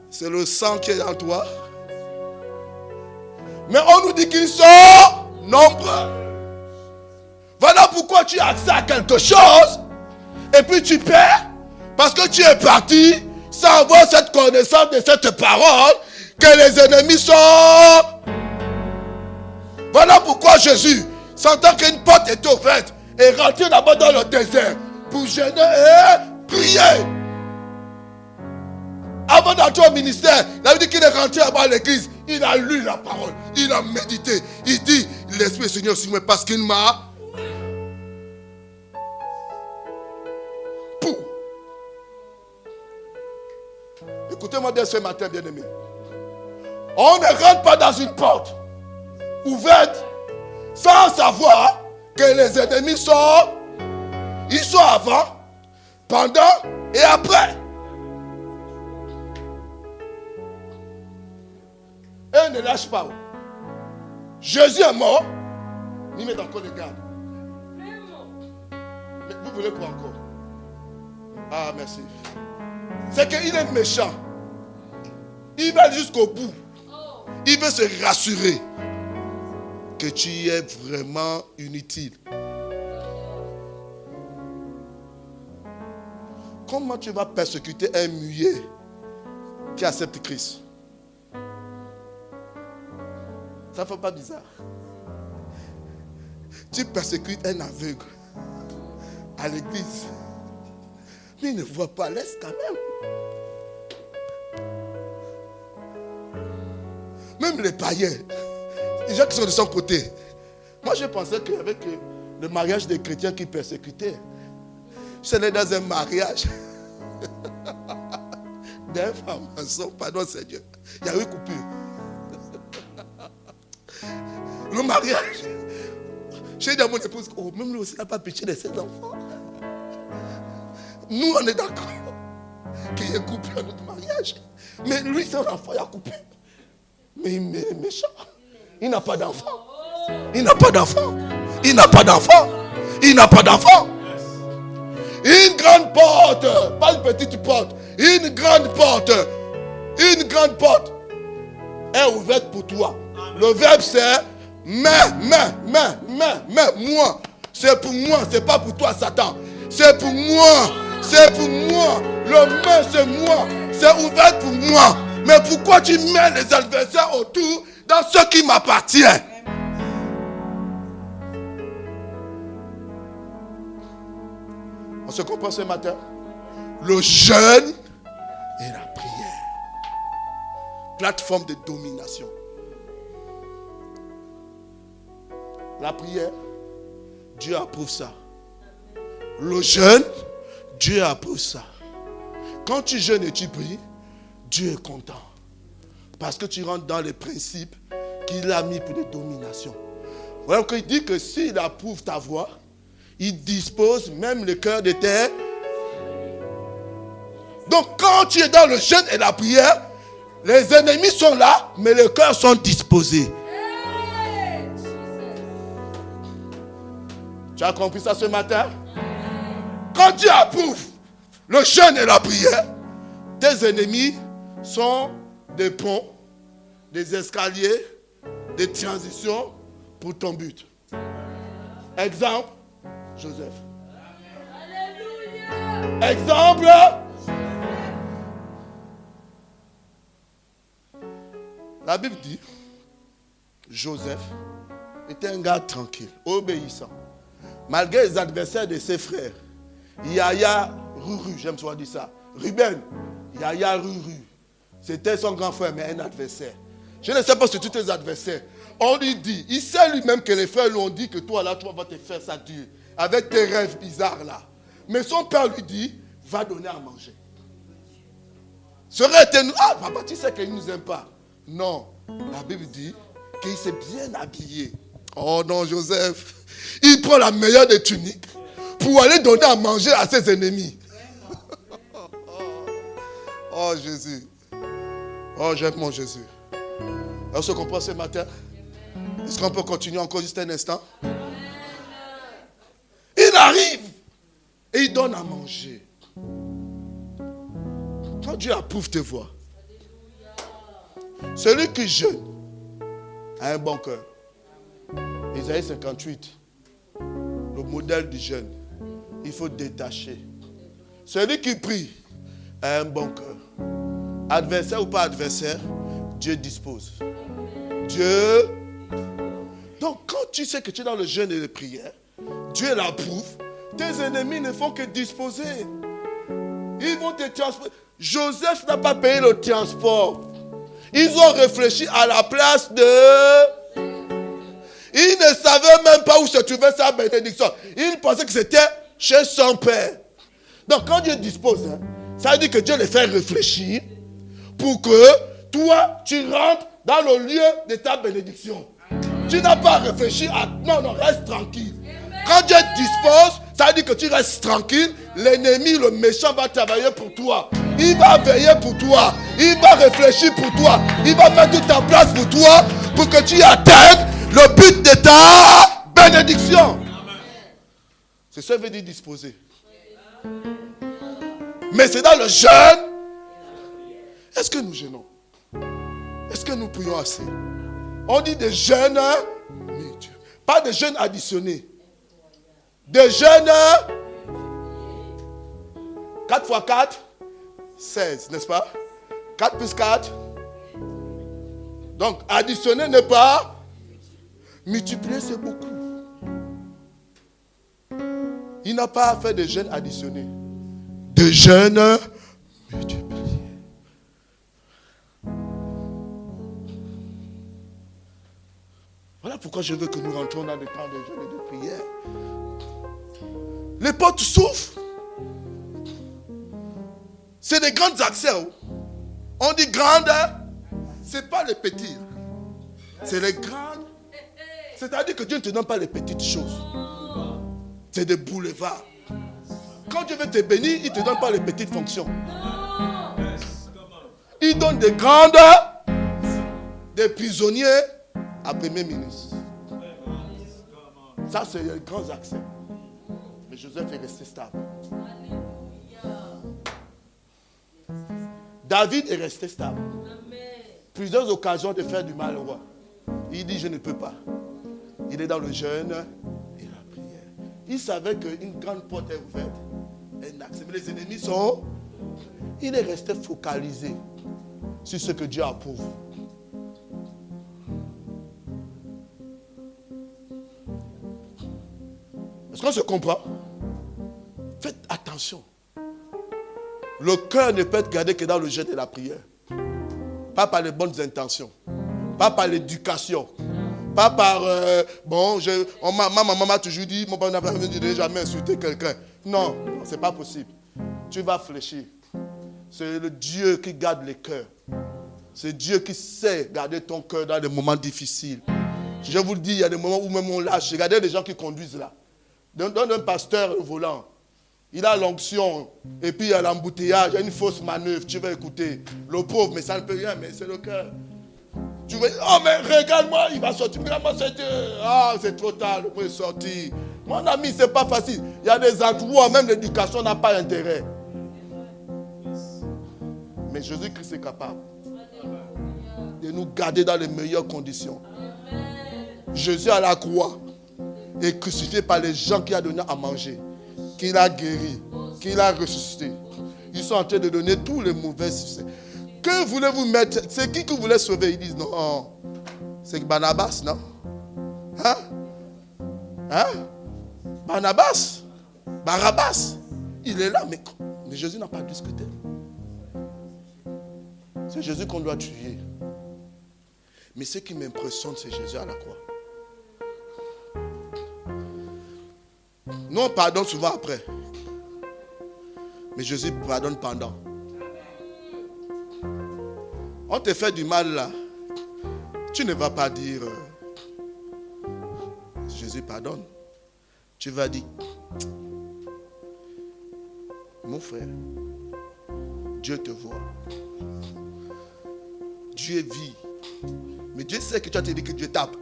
c'est le sang qui est en toi. Mais on nous dit qu'ils sont nombreux. Voilà pourquoi tu as accès à quelque chose et puis tu perds parce que tu es parti sans avoir cette connaissance de cette parole que les ennemis sont. Voilà pourquoi Jésus, sentant qu'une porte était ouverte, est rentré là-bas dans le désert pour jeûner et prier. Avant d'entrer au ministère, il a dit qu'il est rentré là-bas à l'église. Il a lu la parole, il a médité. Il dit, l'Esprit du Seigneur sur moi parce qu'il m'a. Pour. Écoutez-moi bien ce matin, bien-aimé. On ne rentre pas dans une porte ouverte sans savoir que les ennemis sont. Ils sont avant, pendant et après. Et ne lâche pas. Jésus est mort. Il met encore les gardes. Mais vous voulez quoi encore? Ah, merci. C'est qu'il est méchant. Il va jusqu'au bout. Il veut se rassurer que tu es vraiment inutile. Comment tu vas persécuter un muet qui accepte Christ? Ça ne fait pas bizarre. Tu persécutes un aveugle à l'église. Mais il ne voit pas, laisse quand même. Même les païens, les gens qui sont de son côté. Moi, je pensais qu'avec le mariage des chrétiens qui persécutaient, je suis dans un mariage d'un franc-maçon, pardon Seigneur, il y a eu coupure. Le mariage, j'ai dit à mon épouse, oh, même lui aussi n'a pas péché de ses enfants. Nous, on est d'accord qu'il y ait coupé à notre mariage. Mais lui, son enfant, il a coupé. Mais il est méchant. Il n'a pas d'enfant. Il n'a pas d'enfant. Il n'a pas d'enfant. Il n'a pas d'enfant. Une grande porte, pas une petite porte, une grande porte est ouverte pour toi. Le verbe c'est mais, moi. C'est pour moi, c'est pas pour toi, Satan. C'est pour moi, c'est pour moi. Le mais c'est moi, c'est ouvert pour moi. Mais pourquoi tu mets les adversaires autour dans ce qui m'appartient? On se comprend ce matin? Le jeûne et la prière. Plateforme de domination. La prière, Dieu approuve ça. Le jeûne, Dieu approuve ça. Quand tu jeûnes et tu pries, Dieu est content. Parce que tu rentres dans les principes qu'il a mis pour des dominations. Alors qu'il dit que s'il approuve ta voix, il dispose même le cœur de tes. Donc quand tu es dans le jeûne et la prière, les ennemis sont là, mais les cœurs sont disposés. Tu as compris ça ce matin? Quand Dieu approuve le jeûne et la prière, tes ennemis sont des ponts, des escaliers, des transitions pour ton but. Exemple, Joseph. Alléluia. Exemple, la Bible dit, Joseph était un gars tranquille, obéissant. Malgré les adversaires de ses frères, Yaya Ruru, j'aime souvent dire ça, Ruben, Yaya Ruru, c'était son grand frère, mais un adversaire. Je ne sais pas si tous tes adversaires, on lui dit, il sait lui-même que les frères lui ont dit que toi là, tu vas te faire ça dur, avec tes rêves bizarres là. Mais son père lui dit, va donner à manger. Serait été, ah papa, tu sais qu'il ne nous aime pas. Non, la Bible dit qu'il s'est bien habillé. Oh non, Joseph, il prend la meilleure des tuniques pour aller donner à manger à ses ennemis. Oh Jésus. Oh, j'aime mon Jésus. On se comprend ce matin? Est-ce qu'on peut continuer encore juste un instant? Il arrive et il donne à manger. Quand Dieu approuve tes voies, celui qui jeûne a un bon cœur. Isaïe 58, le modèle du jeûne, il faut détacher. Celui qui prie a un bon cœur. Adversaire ou pas adversaire, Dieu dispose. Dieu. Donc quand tu sais que tu es dans le jeûne et les prières, Dieu l'approuve, tes ennemis ne font que disposer. Ils vont te transporter. Joseph n'a pas payé le transport. Ils ont réfléchi à la place de... Ils ne savaient même pas où se trouvait sa bénédiction. Ils pensaient que c'était chez son père. Donc quand Dieu dispose, ça veut dire que Dieu les fait réfléchir pour que toi, tu rentres dans le lieu de ta bénédiction. Tu n'as pas réfléchi à... Non, reste tranquille. Quand Dieu dispose, ça veut dire que tu restes tranquille. L'ennemi, le méchant va travailler pour toi. Il va veiller pour toi. Il va réfléchir pour toi. Il va faire toute ta place pour toi pour que tu atteignes le but de ta bénédiction. C'est ça que veut dire disposer. Mais c'est dans le jeûne. Est-ce que nous jeûnons? Est-ce que nous prions assez? On dit des jeûnes, pas des jeûnes additionnés. Des jeûnes 4 x 4, 16, n'est-ce pas? 4 plus 4. Donc, additionner n'est pas multiplier, c'est beaucoup. Il n'a pas fait de jeûnes additionnés. De jeûnes multipliés. Voilà pourquoi je veux que nous rentrons dans des temps de jeûne et de prière. Les portes s'ouvrent. C'est des grandes accès. On dit grandes, ce n'est pas les petites. C'est les grandes. C'est-à-dire que Dieu ne te donne pas les petites choses. C'est des boulevards. Quand Dieu veut te bénir, il ne te donne pas les petites fonctions. Il donne des grandes, des prisonniers à premier ministre. Ça, c'est les grands accès. Mais Joseph est resté stable. David est resté stable. Plusieurs occasions de faire du mal au roi. Il dit, je ne peux pas. Il est dans le jeûne et la prière. Il savait qu'une grande porte est ouverte. Un accès. Mais les ennemis sont... Il est resté focalisé sur ce que Dieu approuve. Est-ce qu'on se comprend? Faites attention. Le cœur ne peut être gardé que dans le jeûne et la prière. Pas par les bonnes intentions. Pas par l'éducation. Pas par... ma maman m'a toujours dit, mon père n'a jamais insulté quelqu'un. Non, c'est pas possible. Tu vas fléchir. C'est le Dieu qui garde les cœurs. C'est Dieu qui sait garder ton cœur dans des moments difficiles. Je vous le dis, il y a des moments où même on lâche. Regardez les gens qui conduisent là. Donne un pasteur au volant. Il a l'onction. Et puis il y a l'embouteillage. Il y a une fausse manœuvre. Tu vas écouter. Le pauvre, mais ça ne peut rien. Mais c'est le cœur. Tu vas dire, oh mais regarde-moi, il va sortir. C'est trop tard. Le point est sorti. Mon ami, c'est pas facile. Il y a des endroits où même l'éducation n'a pas intérêt. Mais Jésus-Christ est capable de nous garder dans les meilleures conditions. Jésus à la croix est crucifié par les gens qu'il a donné à manger, qu'il a guéri, qu'il a ressuscité. Ils sont en train de donner tous les mauvais succès. Que voulez-vous mettre? C'est qui que vous voulez sauver? Ils disent non. C'est Barnabas, non? Barnabas? Barabbas? Il est là, mais Jésus n'a pas discuté. C'est Jésus qu'on doit tuer. Mais ce qui m'impressionne, c'est Jésus à la croix. Nous, on pardonne souvent après. Mais Jésus pardonne pendant. On te fait du mal là. Tu ne vas pas dire Jésus pardonne. Tu vas dire mon frère, Dieu te voit. Dieu vit. Mais Dieu sait que tu as dit que Dieu tape.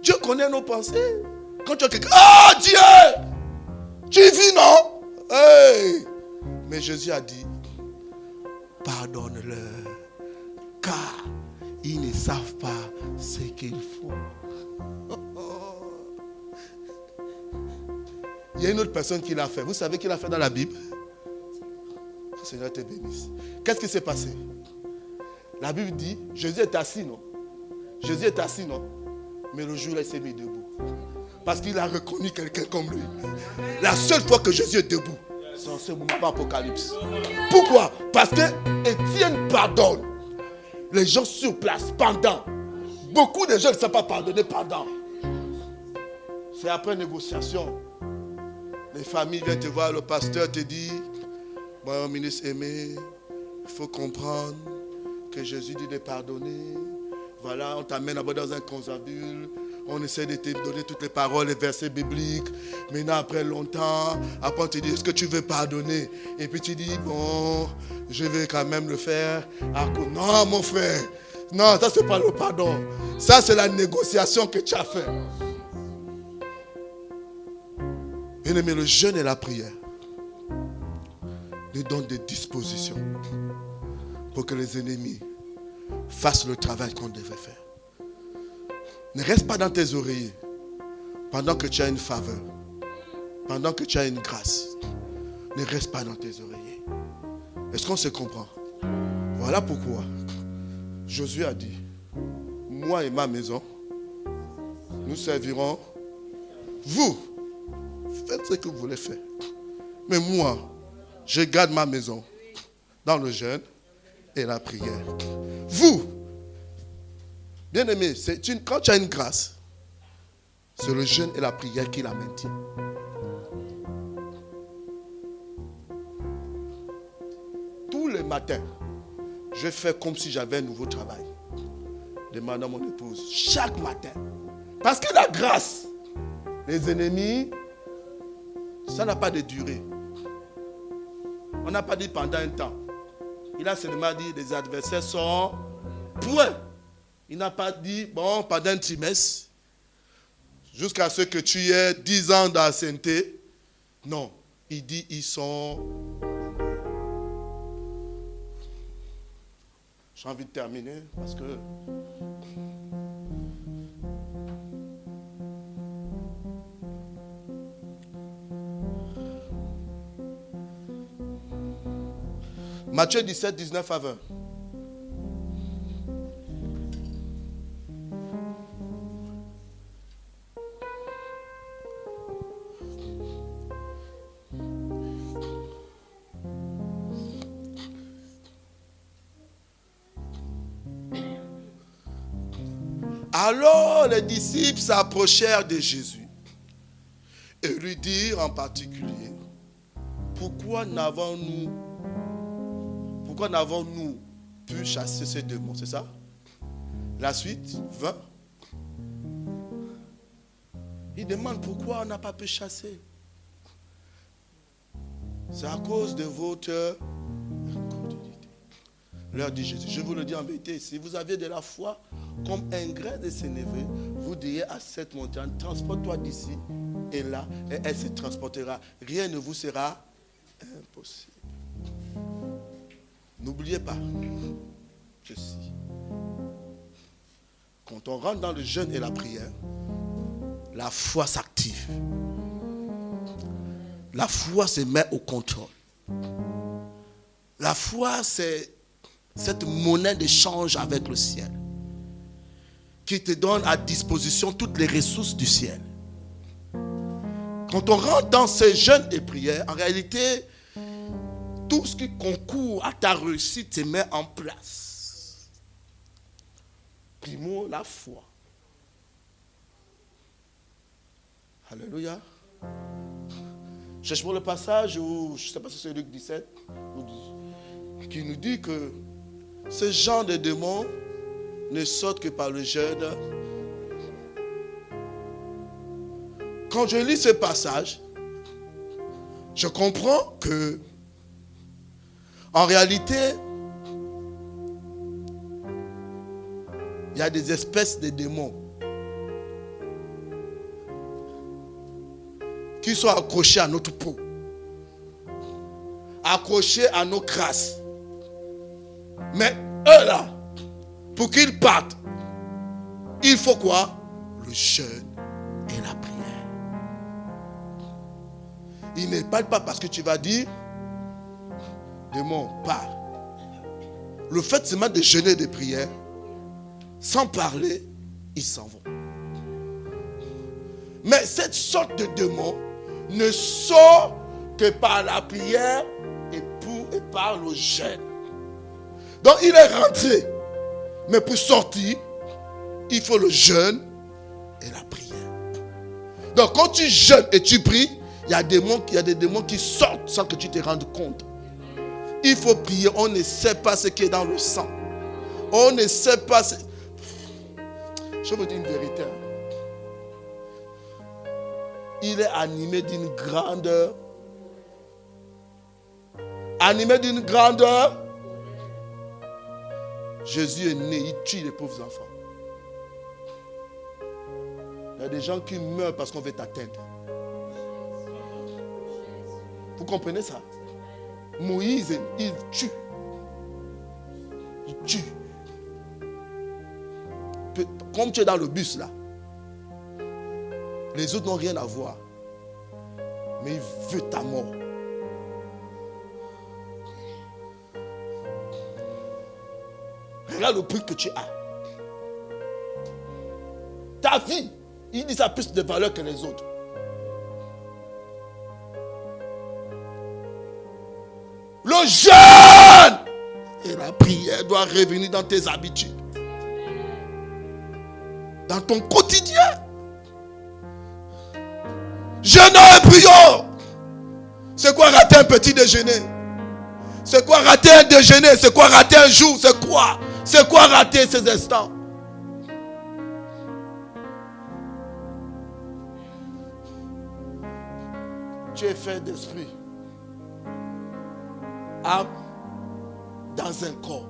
Dieu connaît nos pensées. Quand tu as quelqu'un, Dieu! Tu vis, non? Hey! Mais Jésus a dit, pardonne-leur, car ils ne savent pas ce qu'ils font. Il y a une autre personne qui l'a fait. Vous savez qui l'a fait dans la Bible? Que le Seigneur te bénisse. Qu'est-ce qui s'est passé? La Bible dit, Jésus est assis, non? Jésus est assis, non? Mais le jour-là, il s'est mis debout. Parce qu'il a reconnu quelqu'un comme lui. La seule fois que Jésus est debout, c'est en ce moment d'Apocalypse. Pourquoi? Parce que Étienne pardonne. Les gens sur place, pendant. Beaucoup de gens ne savent pas pardonner pendant. C'est après négociation. Les familles viennent te voir, le pasteur te dit, mon ministre aimé, il faut comprendre que Jésus dit de pardonner. Voilà, on t'amène là-bas dans un consabule. On essaie de te donner toutes les paroles, les versets bibliques. Maintenant, après longtemps, après on te dit, est-ce que tu veux pardonner? Et puis tu dis, bon, je vais quand même le faire. Non, mon frère. Non, ça, c'est pas le pardon. Ça, c'est la négociation que tu as fait. Bien-aimé, le jeûne et la prière nous donnent des dispositions pour que les ennemis fassent le travail qu'on devait faire. Ne reste pas dans tes oreillers pendant que tu as une faveur, pendant que tu as une grâce. Ne reste pas dans tes oreillers. Est-ce qu'on se comprend? Voilà pourquoi Josué a dit, moi et ma maison, nous servirons vous. Faites ce que vous voulez faire. Mais moi, je garde ma maison dans le jeûne et la prière. Vous, bien-aimé, quand tu as une grâce, c'est le jeûne et la prière qui la maintient. Tous les matins, je fais comme si j'avais un nouveau travail. Demande à mon épouse, chaque matin. Parce que la grâce, les ennemis, ça n'a pas de durée. On n'a pas dit pendant un temps. Il a seulement dit les adversaires sont point. Il n'a pas dit, bon, pendant un trimestre, jusqu'à ce que tu aies 10 ans d'ancienneté. Non, il dit ils sont. J'ai envie de terminer parce que. Matthieu 17, 19 à 20. Alors les disciples s'approchèrent de Jésus et lui dirent en particulier, pourquoi n'avons-nous pu chasser ces démons? C'est ça? La suite, 20. Il demande pourquoi on n'a pas pu chasser. C'est à cause de votre incrédulité. Leur dit Jésus, je vous le dis en vérité, si vous aviez de la foi comme un grain de sénévé, vous diriez à cette montagne, transporte-toi d'ici et là, et elle se transportera. Rien ne vous sera impossible. N'oubliez pas ceci. Quand on rentre dans le jeûne et la prière, la foi s'active. La foi se met au contrôle. La foi, c'est cette monnaie d'échange avec le ciel qui te donne à disposition toutes les ressources du ciel. Quand on rentre dans ces jeûnes et prières, en réalité, tout ce qui concourt à ta réussite se met en place. Primo, la foi. Alléluia. Cherche-moi le passage où, je ne sais pas si c'est Luc 17, qui nous dit que ce genre de démons ne sortent que par le jeûne. Quand je lis ce passage, je comprends que en réalité, il y a des espèces de démons qui sont accrochés à notre peau, accrochés à nos crasses. Mais eux là, pour qu'ils partent, il faut quoi? Le jeûne et la prière. Il ne parle pas parce que tu vas dire, démon, pars. Le fait seulement de jeûner et de prier, sans parler, ils s'en vont. Mais cette sorte de démon ne sort que par la prière et par le jeûne. Donc il est rentré. Mais pour sortir, il faut le jeûne et la prière. Donc quand tu jeûnes et tu pries, il y a des démons qui sortent sans que tu te rendes compte. Il faut prier. On ne sait pas ce qui est dans le sang. On ne sait pas. Je vous dis une vérité. Il est animé d'une grandeur. Animé d'une grandeur. Jésus est né, il tue les pauvres enfants. Il y a des gens qui meurent parce qu'on veut t'atteindre. Vous comprenez ça? Moïse, il tue. Il tue. Comme tu es dans le bus là, les autres n'ont rien à voir. Mais il veut ta mort. Regarde le prix que tu as. Ta vie, il dit ça a plus de valeur que les autres. Le jeûne et la prière doivent revenir dans tes habitudes. Dans ton quotidien. Jeûnons et prions. C'est quoi rater un petit déjeuner? C'est quoi rater un déjeuner? C'est quoi rater un jour? C'est quoi? C'est quoi rater ces instants? Tu es fait d'esprit, âme, dans un corps.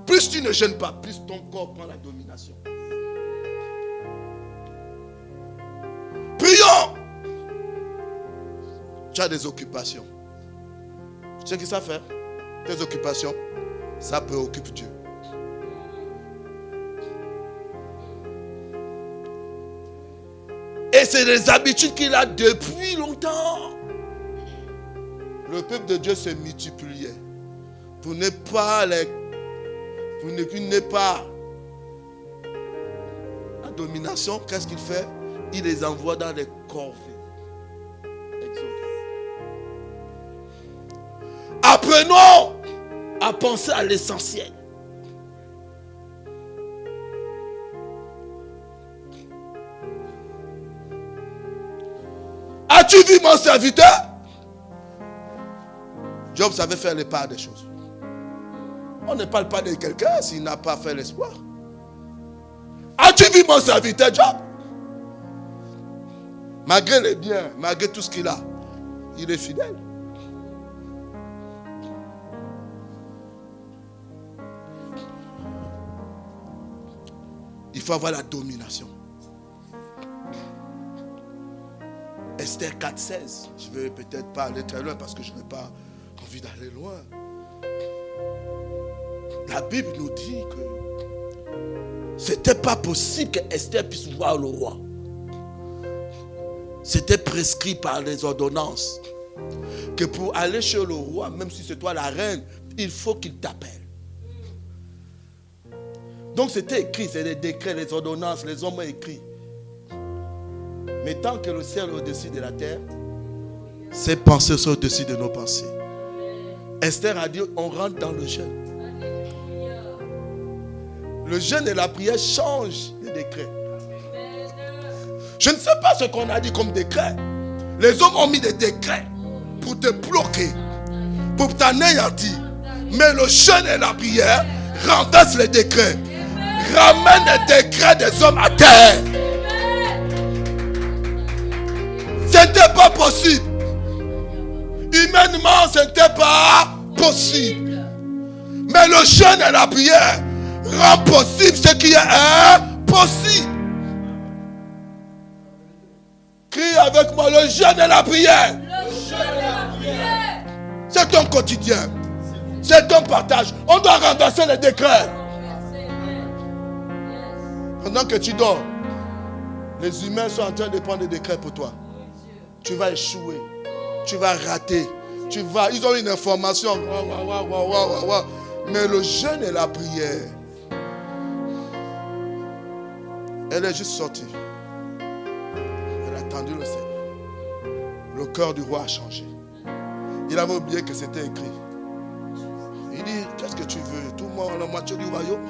Plus tu ne jeûnes pas, plus ton corps prend la domination. Prions. Tu as des occupations. Tu sais ce que ça fait? Tes occupations, ça préoccupe Dieu. Et c'est des habitudes qu'il a depuis longtemps. Le peuple de Dieu se multipliait. Pour ne pas la domination, qu'est-ce qu'il fait? Il les envoie dans les corvées. Apprenons à penser à l'essentiel. As-tu vu mon serviteur? Job savait faire les parts des choses. On ne parle pas de quelqu'un s'il n'a pas fait l'espoir. As-tu vu mon serviteur Job? Malgré les biens, malgré tout ce qu'il a, il est fidèle. Il faut avoir la domination. Esther 4,16. Je ne vais peut-être pas aller très loin parce que je n'ai pas envie d'aller loin. La Bible nous dit que c'était pas possible que Esther puisse voir le roi. C'était prescrit par les ordonnances que pour aller chez le roi, même si c'est toi la reine, il faut qu'il t'appelle. Donc c'était écrit, c'est les décrets, les ordonnances, les hommes ont écrit. Mais tant que le ciel est au-dessus de la terre, ses pensées sont au-dessus de nos pensées. Esther a dit, on rentre dans le jeûne. Le jeûne et la prière changent les décrets. Je ne sais pas ce qu'on a dit comme décret. Les hommes ont mis des décrets pour te bloquer, pour t'anéantir. Mais le jeûne et la prière renversent les décrets, ramènent les décrets des hommes à terre. Ce n'était pas possible. Humainement, ce n'était pas possible. Mais le jeûne et la prière rend possible ce qui est impossible. avec moi, le jeûne et la prière. Le jeûne et la prière. C'est ton quotidien. C'est ton partage. On doit renverser les décrets. Pendant que tu dors, les humains sont en train de prendre des décrets pour toi. Tu vas échouer. Tu vas rater. Ils ont une information. Mais le jeûne et la prière. Elle est juste sortie. Elle a attendu le Seigneur. Le cœur du roi a changé. Il avait oublié que c'était écrit. Il dit, qu'est-ce que tu veux? Tout le monde, la moitié du royaume.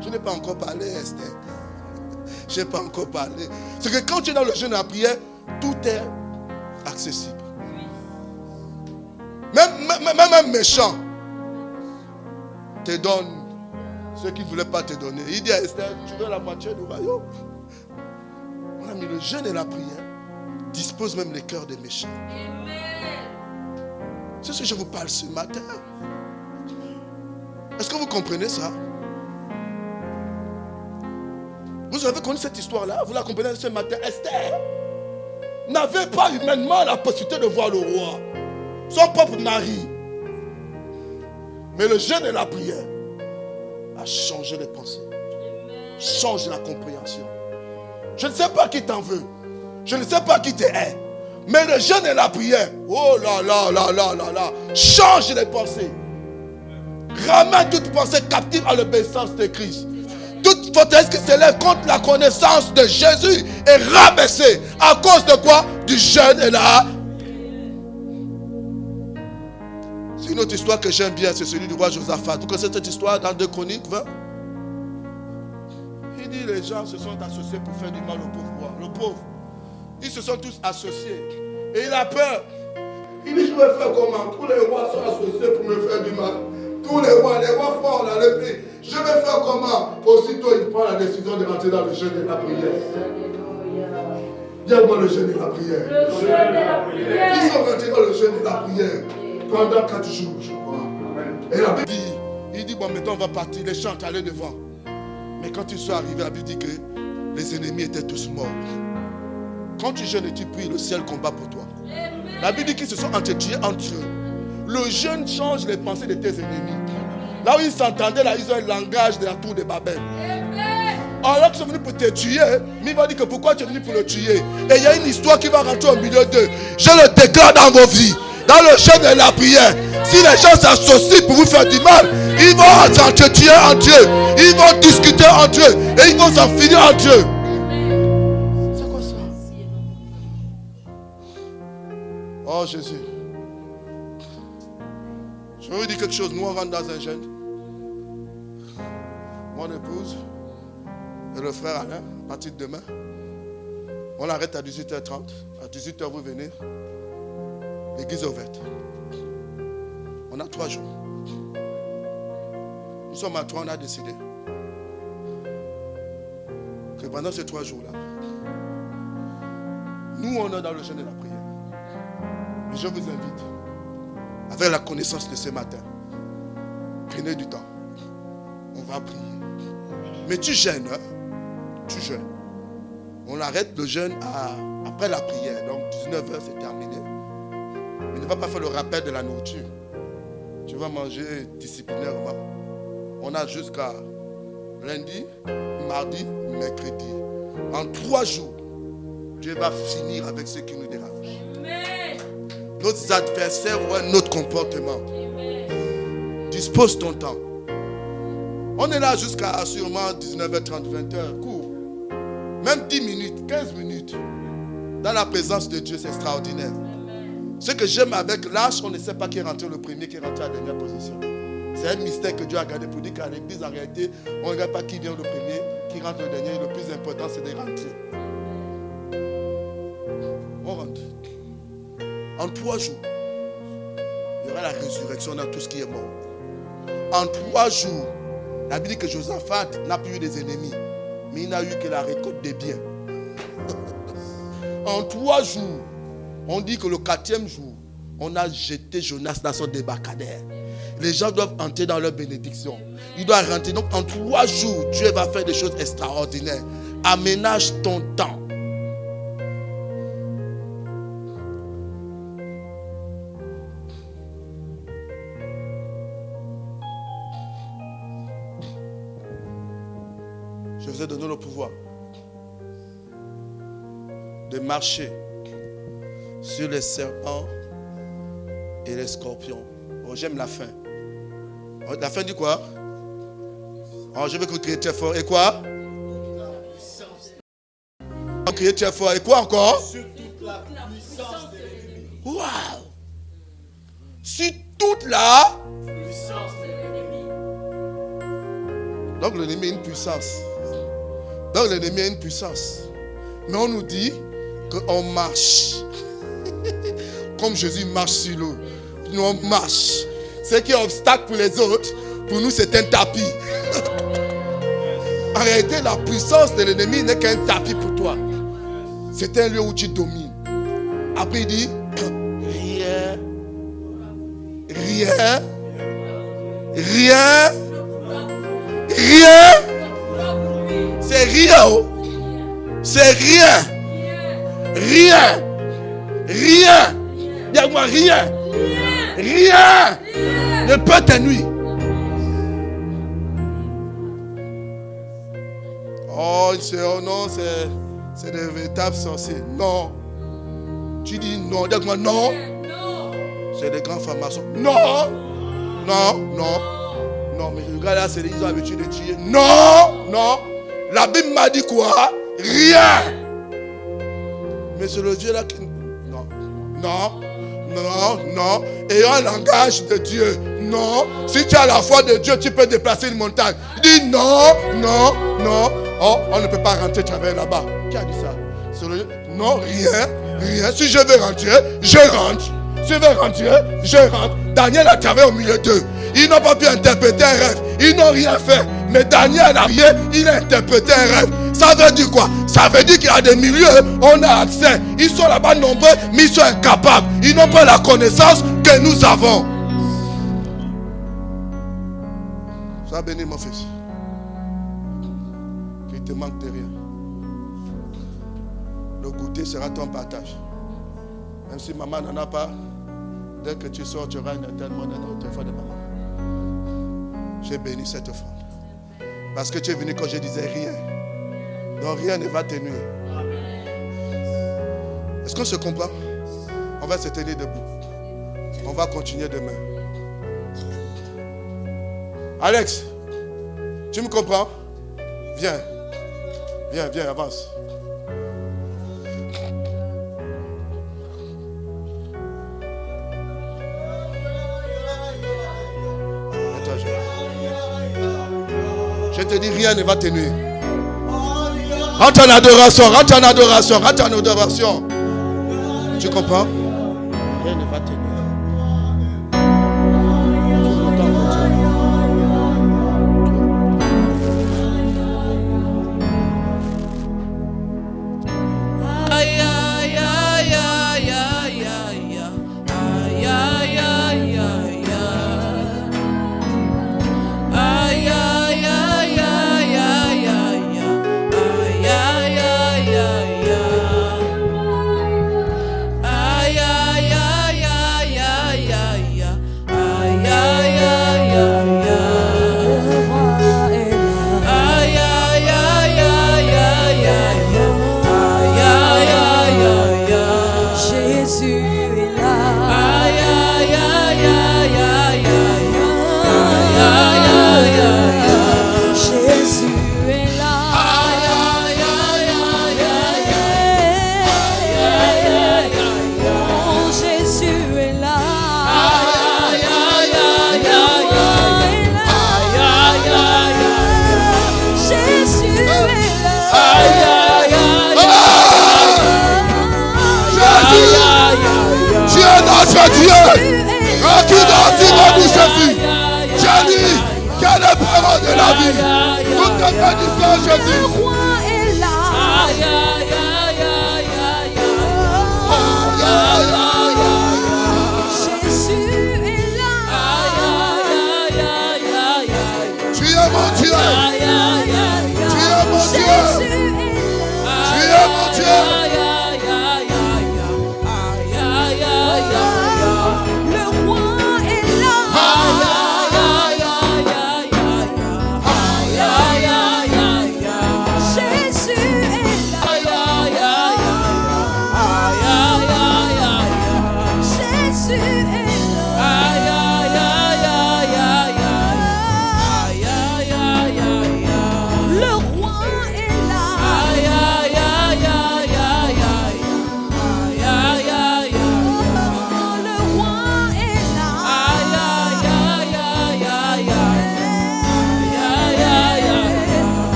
Je n'ai pas encore parlé, Esther. Je n'ai pas encore parlé. C'est que quand tu es dans le jeûne et la prière, tout est accessible. Même un méchant te donne ce qu'il ne voulait pas te donner. Il dit à Esther, tu veux la moitié du royaume? Mon ami, le jeûne et la prière disposent même les cœurs des méchants. C'est ce que je vous parle ce matin. Est-ce que vous comprenez ça? Vous avez connu cette histoire-là? Vous la comprenez ce matin? Esther n'avait pas humainement la possibilité de voir le roi. Son propre mari. Mais le jeûne et la prière a changé les pensées. Change la compréhension. Je ne sais pas qui t'en veut. Je ne sais pas qui te hait. Mais le jeûne et la prière, oh là là là là là là, change les pensées. Ramène toute pensée captive à l'obéissance de Christ. Toute forteresse qui s'élève contre la connaissance de Jésus est rabaissée. À cause de quoi? Du jeûne et la. C'est une autre histoire que j'aime bien, c'est celui du roi Josaphat. Vous connaissez cette histoire dans 2 Chroniques 20? Il dit les gens se sont associés pour faire du mal au pauvre roi. Le pauvre. Ils se sont tous associés. Et il a peur. Il dit, je vais faire comment? Tous les rois sont associés pour me faire du mal. Tous les rois forts dans le pays. Je vais faire comment? Aussitôt, il prend la décision de rentrer dans le jeûne et la prière. Dis-moi le jeûne et la prière. Le jeûne et la prière. Ils sont rentrés dans le jeûne et la prière pendant 4 jours, je crois. Et la Bible dit, il dit, bon, maintenant on va partir, les chants allaient devant. Mais quand ils sont arrivés, la Bible dit que les ennemis étaient tous morts. Quand tu jeûnes et tu pries, le ciel combat pour toi. La Bible dit qu'ils se sont entretués entre eux. Le jeûne change les pensées de tes ennemis. Là où ils s'entendaient, là, ils ont un langage de la tour de Babel. Alors qu'ils sont venus pour te tuer, mais il va dire que pourquoi tu es venu pour le tuer. Et il y a une histoire qui va rentrer au milieu d'eux. Je le déclare dans vos vies, dans le jeûne et la prière. Si les gens s'associent pour vous faire du mal, ils vont s'entretuer entre eux. Ils vont discuter entre eux. Et ils vont s'en finir entre eux. C'est quoi ça? Oh Jésus. Je vais vous dire quelque chose. Nous on rentre dans un jeûne. Mon épouse et le frère Alain, à partir de demain, on arrête à 18h30. À 18h, vous venez. L'église est ouverte. On a 3 jours. Nous sommes à 3, on a décidé que pendant ces 3 jours-là, nous, on est dans le jeûne et la prière. Mais je vous invite, avec la connaissance de ce matin, prenez du temps. On va prier. Mais tu jeûnes, hein? Tu jeûnes. On arrête le jeûne après la prière. Donc 19h, c'est terminé. Mais ne va pas faire le rappel de la nourriture. Tu vas manger disciplinairement. On a jusqu'à lundi, mardi, mercredi. En 3 jours, Dieu va finir avec ce qui nous dérange. Nos adversaires ont un autre comportement. Dispose ton temps. On est là jusqu'à sûrement 19h30, 20h, court. Même 10 minutes, 15 minutes. Dans la présence de Dieu, c'est extraordinaire. Ce que j'aime avec l'âge, on ne sait pas qui est rentré le premier, qui est rentré à la dernière position. C'est un mystère que Dieu a gardé pour dire qu'à l'église, en réalité, on ne regarde pas qui vient le premier, qui rentre le dernier. Le plus important, c'est de rentrer. On rentre. En 3 jours, il y aura la résurrection dans tout ce qui est mort. En 3 jours, la Bible dit que Josaphat n'a plus eu des ennemis, mais il n'a eu que la récolte des biens. En 3 jours, on dit que le 4e jour, on a jeté Jonas dans son débarcadère. Les gens doivent entrer dans leur bénédiction. Ils doivent rentrer. Donc en 3 jours, Dieu va faire des choses extraordinaires. Aménage ton temps. vous ai donné le pouvoir de marcher sur les serpents et les scorpions. Oh, j'aime la fin. Oh, la fin dit quoi? Oh, je veux que vous criez très fort. Et quoi? Criez très fort. Et quoi encore? Sur toute la puissance de l'ennemi. Waouh! Sur toute la puissance de l'ennemi. Donc l'ennemi a une puissance. Donc l'ennemi a une puissance. Mais on nous dit qu'on marche. Comme Jésus marche sur l'eau. Nous on marche. Ce qui est obstacle pour les autres, pour nous c'est un tapis. En réalité, la puissance de l'ennemi n'est qu'un tapis pour toi. C'est un lieu où tu domines. Après il dit rien. Rien. Rien. Rien. C'est rien. Oh. C'est rien. Rien. Rien. Dis-moi rien. Rien. Ne peut te nuire. Oh non, c'est des véritables sorciers. Non. Tu dis non. Dis-moi non. C'est des grands francs-maçons. Non. Non, non. Non, mais regarde là, ils ont l'habitude de tuer. Non, non. La Bible m'a dit quoi? Rien. Mais c'est le Dieu là qui... Non, non, non, non. Ayant un langage de Dieu. Non. Si tu as la foi de Dieu, tu peux déplacer une montagne. Dis non, non, non. Oh, on ne peut pas rentrer, tu avais là-bas. Qui a dit ça? Non, rien, rien. Si je veux rentrer, je rentre. Si je veux rentrer, je rentre. Daniel a travaillé au milieu d'eux. Ils n'ont pas pu interpréter un rêve. Ils n'ont rien fait. Mais Daniel a rien, il a interprété un rêve. Ça veut dire quoi? Ça veut dire qu'il y a des milieux, on a accès. Ils sont là-bas nombreux, mais ils sont incapables. Ils n'ont pas la connaissance que nous avons. Sois béni, mon fils. Qu'il te manque de rien. Le goûter sera ton partage. Même si maman n'en a pas, dès que tu sors, tu auras un éternellement dans le téléphone de maman. J'ai béni cette offrande. Parce que tu es venu quand je disais rien. Donc rien ne va te nuire. Est-ce qu'on se comprend? On va se tenir debout. On va continuer demain. Alex, tu me comprends? Viens. Viens, viens, avance. Je te dis, rien ne va te nuire. Rentre en adoration, rentre en adoration, rentre en adoration. Tu comprends? Rien ne va te nuire.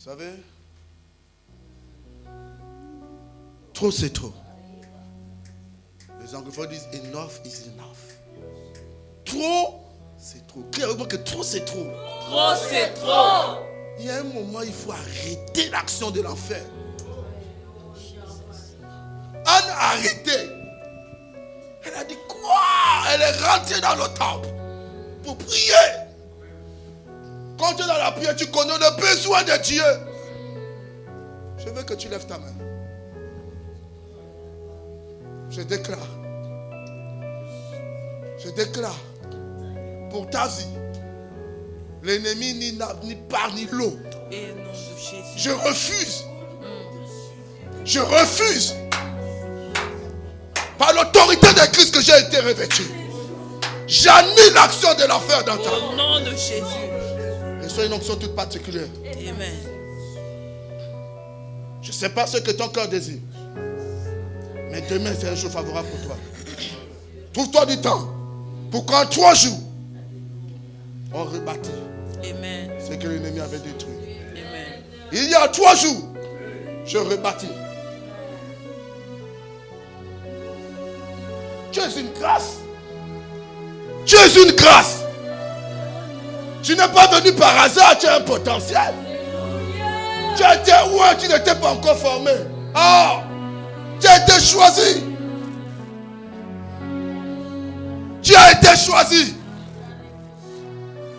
Vous savez, trop c'est trop. Les anglophones disent enough is enough. Trop, c'est trop. Criez-moi que trop c'est trop. Trop, c'est trop. Il y a un moment, il faut arrêter l'action de l'enfer. Anne a arrêté. Elle a dit quoi? Elle est rentrée dans le temple pour prier. Quand tu es dans la prière, tu connais le besoin de Dieu. Je veux que tu lèves ta main. Je déclare pour ta vie, l'ennemi ni part ni l'eau. Je refuse par l'autorité de Christ que j'ai été revêtu. J'annule l'action de l'enfer dans ta vie. Au nom de Jésus. Et soyez une onction toute particulière. Amen. Je ne sais pas ce que ton cœur désire. Mais demain, c'est un jour favorable pour toi. Trouve-toi du temps pour qu'en 3 jours, on rebâtit ce que l'ennemi avait détruit. Amen. Il y a 3 jours, je rebâtis. Tu es une grâce. Tu es une grâce. Tu n'es pas venu par hasard, tu as un potentiel. Tu as été ouais, tu n'étais pas encore formé. Ah, tu as été choisi. Tu as été choisi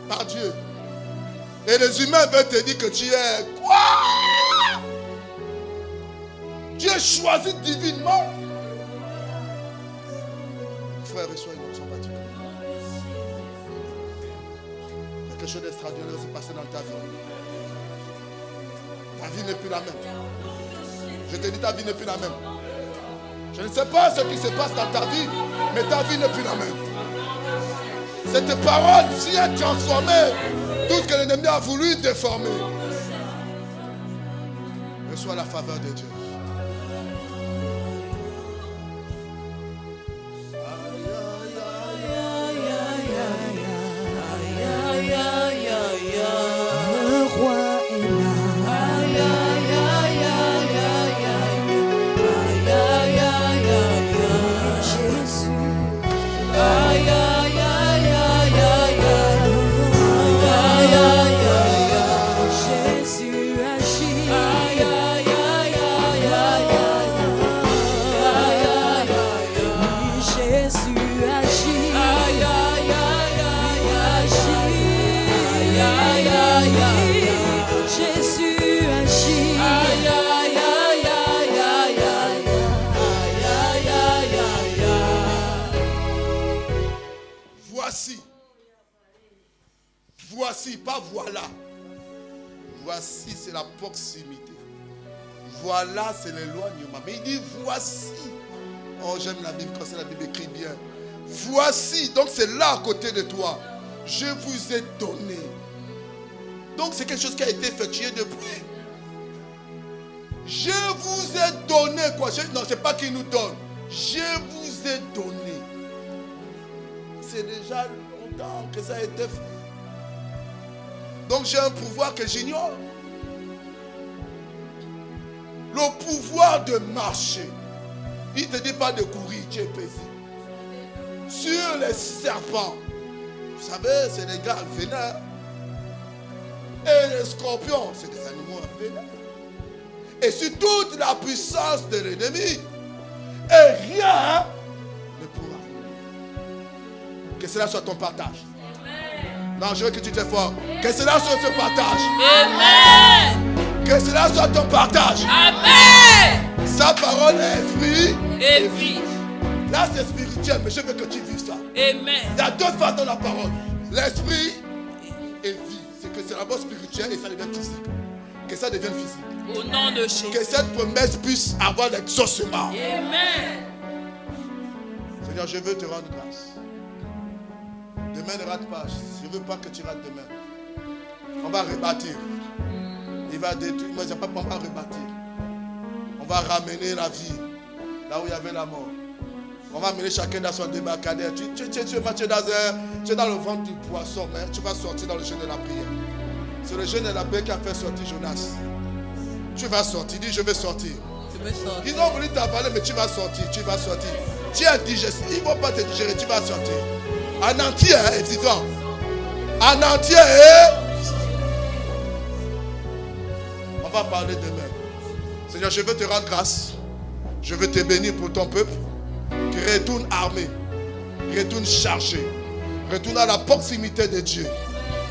par Dieu. Et les humains veulent te dire que tu es quoi? Tu es choisi divinement. Frère, reçois une onction particulière. Quelque chose d'extraordinaire s'est passé dans ta vie. Ta vie n'est plus la même. Je te dis, ta vie n'est plus la même. Je ne sais pas ce qui se passe dans ta vie, mais ta vie n'est plus la même. Cette parole vient transformer tout ce que l'ennemi a voulu déformer. Reçois la faveur de Dieu. Voici, pas voilà. Voici, c'est la proximité. Voilà, c'est l'éloignement. Mais il dit voici. Oh, j'aime la Bible, quand c'est la Bible écrit bien. Voici, donc c'est là à côté de toi. Je vous ai donné. Donc c'est quelque chose qui a été effectué depuis. Je vous ai donné quoi? Non, c'est pas qu'il nous donne. Je vous ai donné. C'est déjà longtemps que ça a été fait. Donc j'ai un pouvoir que j'ignore. Le pouvoir de marcher. Il ne te dit pas de courir, tu es paisible. Sur les serpents. Vous savez, c'est des gars vénères. Et les scorpions, c'est des animaux vénères. Et sur toute la puissance de l'ennemi. Et rien ne pourra. Que cela soit ton partage. Non, je veux que tu te fort. Que cela soit ton partage. Amen. Que cela soit ton partage. Amen. Sa parole est esprit Et vie. Là, c'est spirituel, mais je veux que tu vives ça. Amen. Il y a 2 faces dans la parole. L'esprit et vie. C'est que c'est d'abord spirituel et ça devient physique. Que ça devienne physique. Au nom de Jésus. Que cette promesse puisse avoir l'exaucement. Amen. Seigneur, je veux te rendre grâce. Demain ne rate pas. Je ne veux pas que tu rates demain. On va rebâtir. Il va détruire. Moi, je ne sais pas comment on va rebâtir. On va ramener la vie là où il y avait la mort. On va amener chacun dans son débarcadère. Tu es dans le ventre du poisson, mais tu vas sortir dans le jeu de la prière. C'est le jeûne et la paix qui a fait sortir Jonas. Tu vas sortir. Dis, je vais sortir. Je vais sortir. Ils ont voulu t'avaler, mais tu vas sortir. Tu vas sortir. Tu es indigeste. Ils ne vont pas te digérer. Tu vas sortir. En entier, hein, dis-toi. En entier. On va parler demain. Seigneur, je veux te rendre grâce. Je veux te bénir pour ton peuple. Qui retourne armé. Retourne chargé. Retourne à la proximité de Dieu.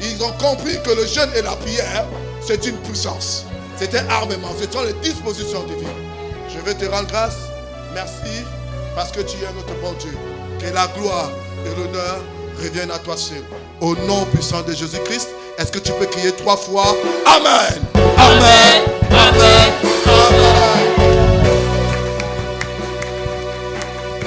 Ils ont compris que le jeûne et la prière, c'est une puissance. C'est un armement. Ce sont les dispositions divines. Je veux te rendre grâce. Merci parce que tu es notre bon Dieu. Que la gloire et l'honneur reviennent à toi seul. Au nom puissant de Jésus-Christ, est-ce que tu peux crier 3 fois? Amen. Amen. Amen. Amen. Amen.